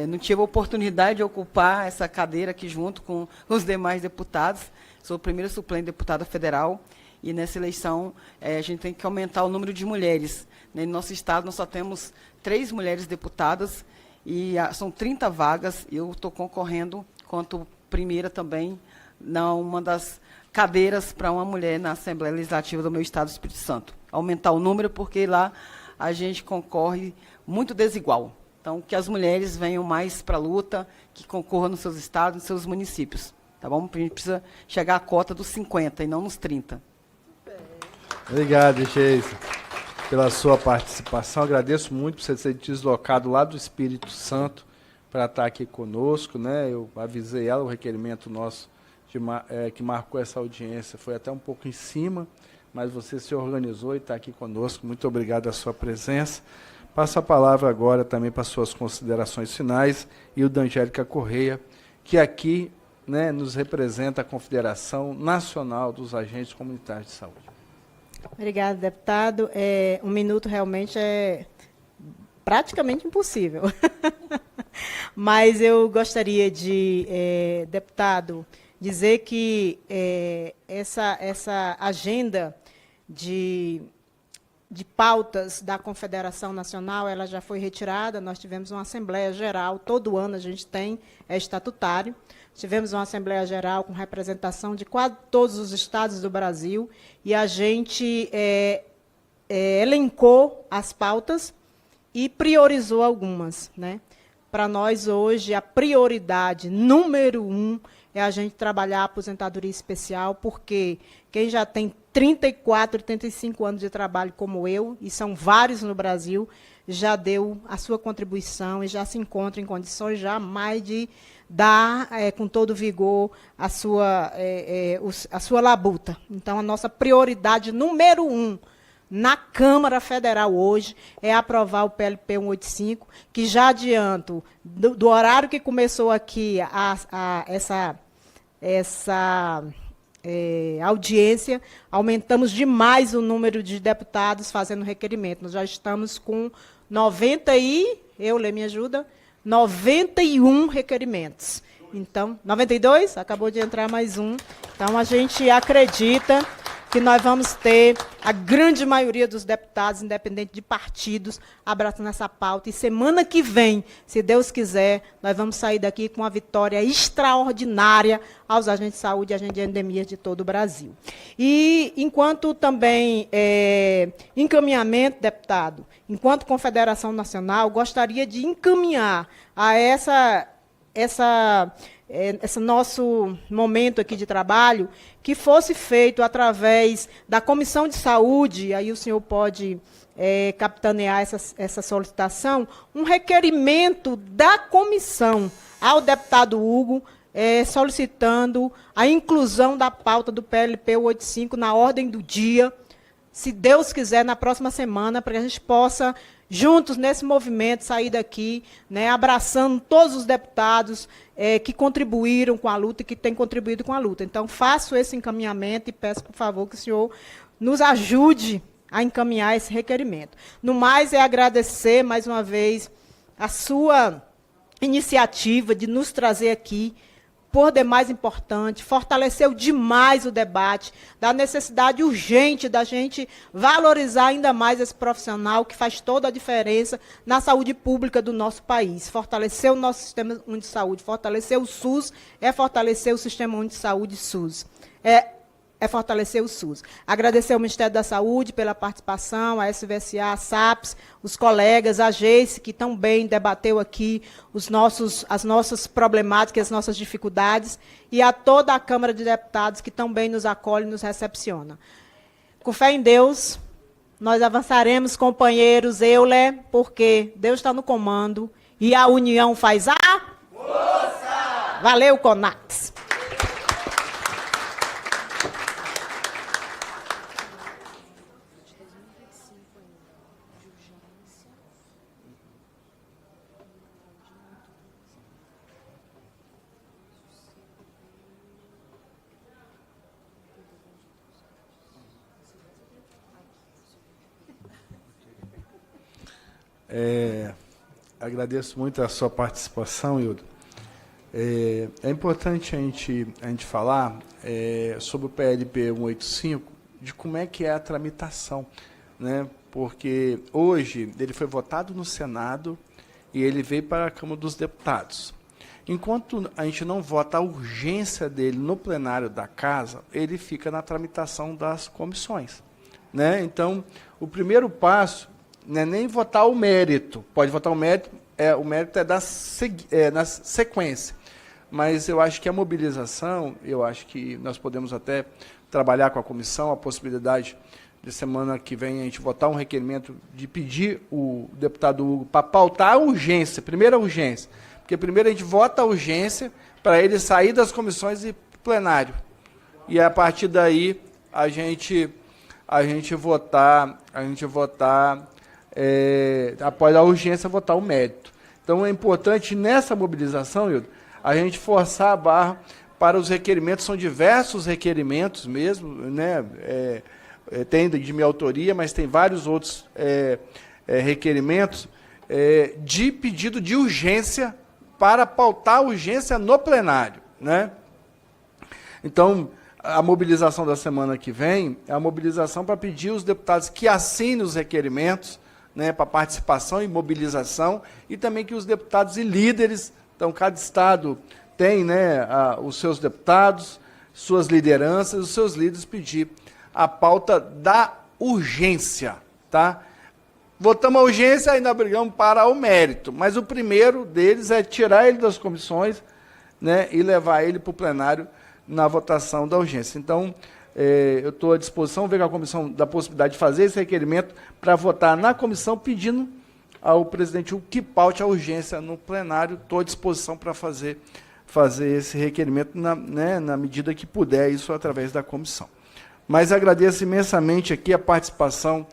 não tive a oportunidade de ocupar essa cadeira aqui junto com os demais deputados, sou primeira suplente deputada federal, e nessa eleição a gente tem que aumentar o número de mulheres. Né, no nosso estado nós só temos 3 mulheres deputadas, e são 30 vagas, e eu estou concorrendo quanto primeira também, numa das cadeiras para uma mulher na Assembleia Legislativa do meu estado do Espírito Santo. Aumentar o número, porque lá a gente concorre muito desigual. Então, que as mulheres venham mais para a luta, que concorram nos seus estados, nos seus municípios. Tá bom? A gente precisa chegar à cota dos 50 e não nos 30. Obrigado, Geisa, pela sua participação. Agradeço muito por você ter deslocado lá do Espírito Santo para estar aqui conosco, né? Eu avisei ela, o requerimento nosso que marcou essa audiência foi até um pouco em cima, mas você se organizou e está aqui conosco. Muito obrigado a sua presença. Passo a palavra agora também para suas considerações finais, e o da Angélica Correia, que aqui, né, nos representa a Confederação Nacional dos Agentes Comunitários de Saúde. Obrigada, deputado. 1 minuto realmente é praticamente impossível. Mas eu gostaria de, deputado, dizer que essa agenda de pautas da Confederação Nacional, ela já foi retirada. Nós tivemos uma Assembleia Geral, todo ano a gente tem, é estatutário. Tivemos uma Assembleia Geral com representação de quase todos os estados do Brasil, e a gente elencou as pautas e priorizou algumas, né? Para nós, hoje, a prioridade número 1 é a gente trabalhar a aposentadoria especial, porque quem já tem 34, 35 anos de trabalho como eu, e são vários no Brasil, já deu a sua contribuição e já se encontra em condições já mais de dar com todo vigor a sua labuta. Então, a nossa prioridade número 1 na Câmara Federal hoje é aprovar o PLP 185, que já adianto, do horário que começou aqui essa audiência, aumentamos demais o número de deputados fazendo requerimento. Nós já estamos com 91 requerimentos. Então, 92, acabou de entrar mais um. Então, a gente acredita que nós vamos ter a grande maioria dos deputados, independente de partidos, abraçando essa pauta. E semana que vem, se Deus quiser, nós vamos sair daqui com uma vitória extraordinária aos agentes de saúde e agentes de endemias de todo o Brasil. E, enquanto também encaminhamento, deputado, enquanto Confederação Nacional, gostaria de encaminhar a esse nosso momento aqui de trabalho, que fosse feito através da Comissão de Saúde, aí o senhor pode capitanear essa solicitação, um requerimento da comissão ao deputado Hugo, solicitando a inclusão da pauta do PLP 85 na ordem do dia, se Deus quiser, na próxima semana, para que a gente possa, juntos nesse movimento, sair daqui, né, abraçando todos os deputados que contribuíram com a luta e que têm contribuído com a luta. Então, faço esse encaminhamento e peço, por favor, que o senhor nos ajude a encaminhar esse requerimento. No mais, é agradecer, mais uma vez, a sua iniciativa de nos trazer aqui, por demais importante, fortaleceu demais o debate, da necessidade urgente da gente valorizar ainda mais esse profissional que faz toda a diferença na saúde pública do nosso país. Fortalecer o nosso sistema único de saúde, fortalecer o SUS, fortalecer o sistema único de saúde SUS. É fortalecer o SUS. Agradecer ao Ministério da Saúde pela participação, a SVSA, a SAPS, os colegas, a GEICE, que também debateu aqui as nossas problemáticas, as nossas dificuldades, e a toda a Câmara de Deputados, que também nos acolhe e nos recepciona. Com fé em Deus, nós avançaremos, companheiros, Euler, porque Deus está no comando e a união faz a força! Valeu, CONAX! Agradeço muito a sua participação, Hildo. É importante a gente falar sobre o PLP 185, de como é que é a tramitação, né? Porque hoje ele foi votado no Senado e ele veio para a Câmara dos Deputados. Enquanto a gente não vota a urgência dele no plenário da Casa, ele fica na tramitação das comissões, né? Então, o primeiro passo não é nem votar o mérito, pode votar o mérito na sequência, mas eu acho que a mobilização, eu acho que nós podemos até trabalhar com a comissão, a possibilidade de semana que vem a gente votar um requerimento de pedir o deputado Hugo para pautar a urgência, primeira urgência, porque primeiro a gente vota a urgência para ele sair das comissões e plenário, e a partir daí a gente votar após a urgência, votar o mérito. Então, é importante, nessa mobilização, Hildo, a gente forçar a barra para os requerimentos, são diversos requerimentos mesmo, né? Tem de minha autoria, mas tem vários outros requerimentos de pedido de urgência para pautar a urgência no plenário, né? Então, a mobilização da semana que vem é a mobilização para pedir aos deputados que assinem os requerimentos, né, para participação e mobilização, e também que os deputados e líderes, então cada estado tem, né, os seus deputados, suas lideranças, os seus líderes pedir a pauta da urgência, tá? Votamos a urgência e ainda brigamos para o mérito, mas o primeiro deles é tirar ele das comissões, né, e levar ele para o plenário na votação da urgência. Então, eu estou à disposição, ver com a comissão da possibilidade de fazer esse requerimento para votar na comissão, pedindo ao presidente Hugo que paute a urgência no plenário. Estou à disposição para fazer esse requerimento na medida que puder, isso através da comissão. Mas agradeço imensamente aqui a participação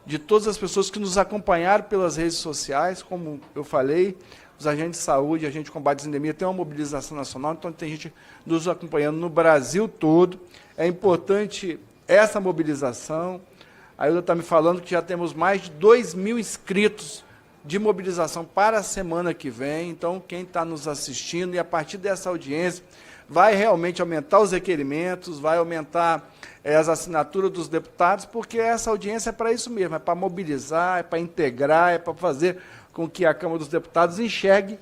de todas as pessoas que nos acompanharam pelas redes sociais, como eu falei, os agentes de saúde, agentes de combate à endemia, tem uma mobilização nacional, então tem gente nos acompanhando no Brasil todo. É importante essa mobilização. A Hilda está me falando que já temos mais de 2.000 inscritos de mobilização para a semana que vem. Então, quem está nos assistindo, e a partir dessa audiência, vai realmente aumentar os requerimentos, vai aumentar as assinaturas dos deputados, porque essa audiência é para isso mesmo, é para mobilizar, é para integrar, é para fazer com que a Câmara dos Deputados enxergue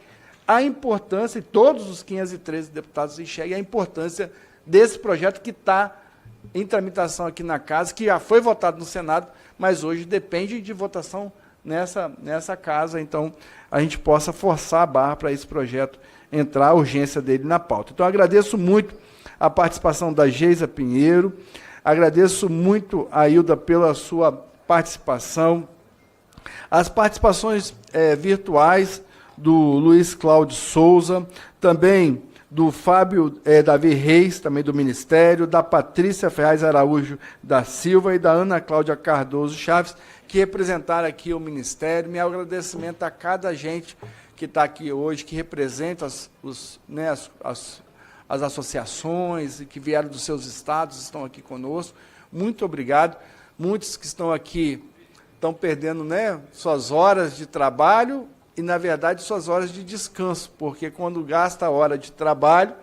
a importância, e todos os 513 deputados enxerguem a importância desse projeto que está em tramitação aqui na Casa, que já foi votado no Senado, mas hoje depende de votação nessa Casa, então a gente possa forçar a barra para esse projeto entrar, a urgência dele na pauta. Então, agradeço muito a participação da Geisa Pinheiro, agradeço muito a Hilda pela sua participação, as participações virtuais do Luiz Cláudio Souza, também do Fábio Davi Reis, também do Ministério, da Patrícia Ferraz Araújo da Silva e da Ana Cláudia Cardoso Chaves, que representaram aqui o Ministério. Meu agradecimento a cada gente que está aqui hoje, que representa as associações e que vieram dos seus estados, estão aqui conosco. Muito obrigado. Muitos que estão aqui estão perdendo, suas horas de trabalho e, na verdade, suas horas de descanso, porque quando gasta a hora de trabalho,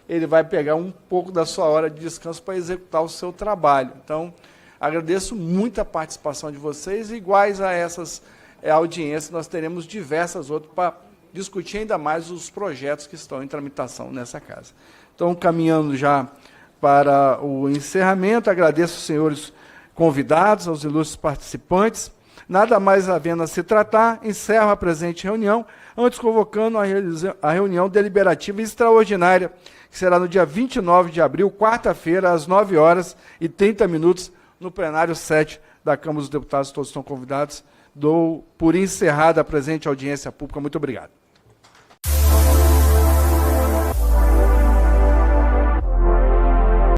ele vai pegar um pouco da sua hora de descanso para executar o seu trabalho. Então, agradeço muito a participação de vocês, e iguais a essas audiências, nós teremos diversas outras para discutir ainda mais os projetos que estão em tramitação nessa Casa. Então, caminhando já para o encerramento, agradeço aos senhores convidados, aos ilustres participantes. Nada mais havendo a se tratar, encerro a presente reunião, antes convocando a reunião deliberativa extraordinária, que será no dia 29 de abril, quarta-feira, às 9h30, no plenário 7 da Câmara dos Deputados. Todos estão convidados. Dou por encerrada a presente audiência pública. Muito obrigado.